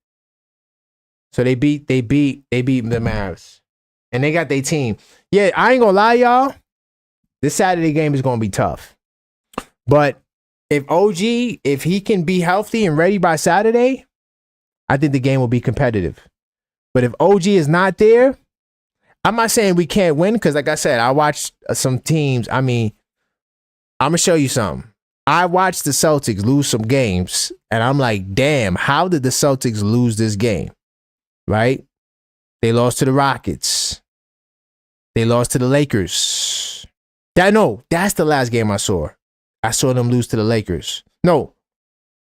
So they beat the Mavs. And they got their team. Yeah, I ain't gonna lie, y'all. This Saturday game is gonna be tough. But if he can be healthy and ready by Saturday, I think the game will be competitive. But if OG is not there, I'm not saying we can't win, because like I said, I watched some teams. I mean, I'm going to show you something. I watched the Celtics lose some games, and I'm like, damn, how did the Celtics lose this game? Right? They lost to the Rockets. They lost to the Lakers. That's the last game I saw. I saw them lose to the Lakers. No,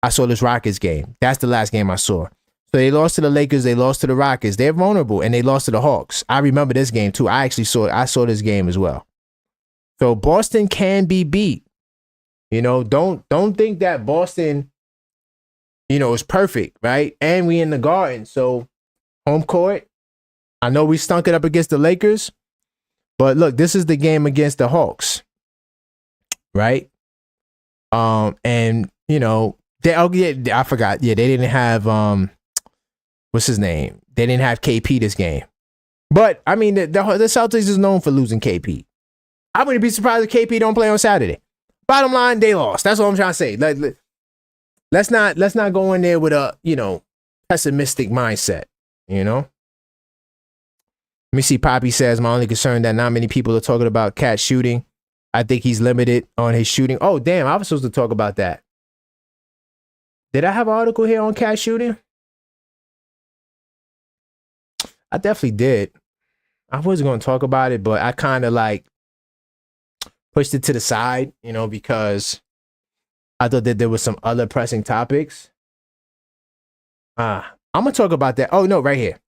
I saw this Rockets game. That's the last game I saw. So they lost to the Lakers, they lost to the Rockets. They're vulnerable, and they lost to the Hawks. I remember this game too. I saw this game as well. So Boston can be beat. Don't think that Boston, is perfect, right? And we in the Garden, so home court. I know we stunk it up against the Lakers, but look, this is the game against the Hawks, right? And I forgot. Yeah, they didn't have what's his name? They didn't have KP this game. But, I mean, the Celtics is known for losing KP. I wouldn't be surprised if KP don't play on Saturday. Bottom line, they lost. That's all I'm trying to say. Let's not go in there with a, pessimistic mindset, Let me see. Poppy says, my only concern that not many people are talking about Cat shooting. I think he's limited on his shooting. Oh, damn. I was supposed to talk about that. Did I have an article here on Cat shooting? I definitely did. I wasn't going to talk about it, but I kind of pushed it to the side, because I thought that there was some other pressing topics. I'm going to talk about that. Oh, no, right here.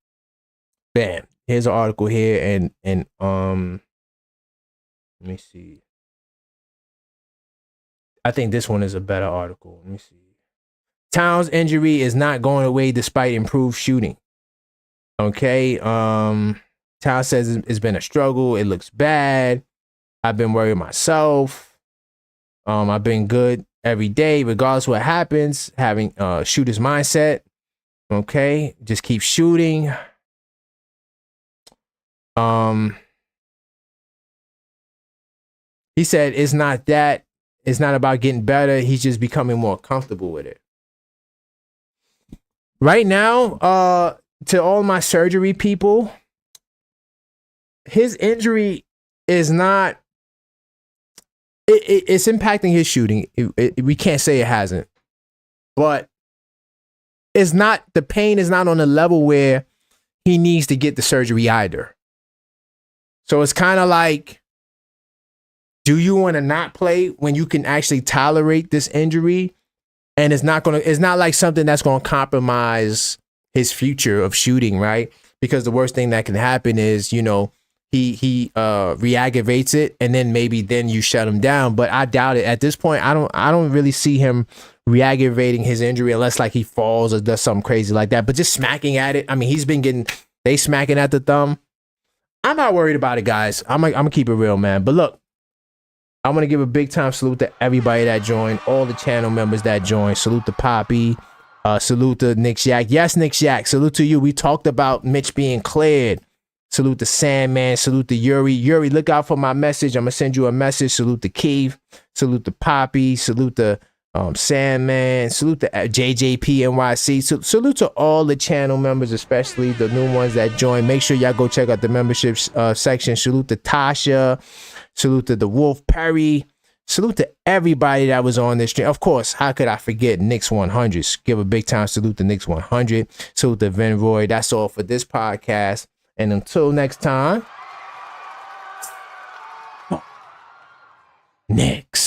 Bam. Here's an article here. And let me see. I think this one is a better article. Let me see. Towns' injury is not going away despite improved shooting. Okay. Towns says it's been a struggle. It looks bad. I've been worried myself. I've been good every day, regardless of what happens. Having shooter's mindset. Okay. Just keep shooting. He said it's not about getting better. He's just becoming more comfortable with it. Right now, to all my surgery people, his injury is not, it's impacting his shooting. We can't say it hasn't, but the pain is not on a level where he needs to get the surgery either. So it's kind of like, do you want to not play when you can actually tolerate this injury? And it's not like something that's going to compromise his future of shooting, right? Because the worst thing that can happen is, he re-aggravates it, and then maybe you shut him down. But I doubt it. At this point, I don't really see him re-aggravating his injury unless he falls or does something crazy like that. But just smacking at it. I mean, he's been they smacking at the thumb. I'm not worried about it, guys. I'm gonna keep it real, man. But look, I want to give a big time salute to everybody that joined, all the channel members that joined. Salute to Poppy. Salute to Nick Shack. Yes, Nick Shack. Salute to you. We talked about Mitch being cleared. Salute to Sandman. Salute to Yuri. Yuri, look out for my message. I'm going to send you a message. Salute to Keith. Salute to Poppy. Salute to Sandman. Salute to JJP NYC. Salute to all the channel members, especially the new ones that joined. Make sure y'all go check out the membership section. Salute to Tasha. Salute to the Wolf Perry. Salute to everybody that was on this stream. Of course, how could I forget Knicks 100? Give a big time salute to Knicks 100. Salute to Vin Roy. That's all for this podcast. And until next time, Knicks.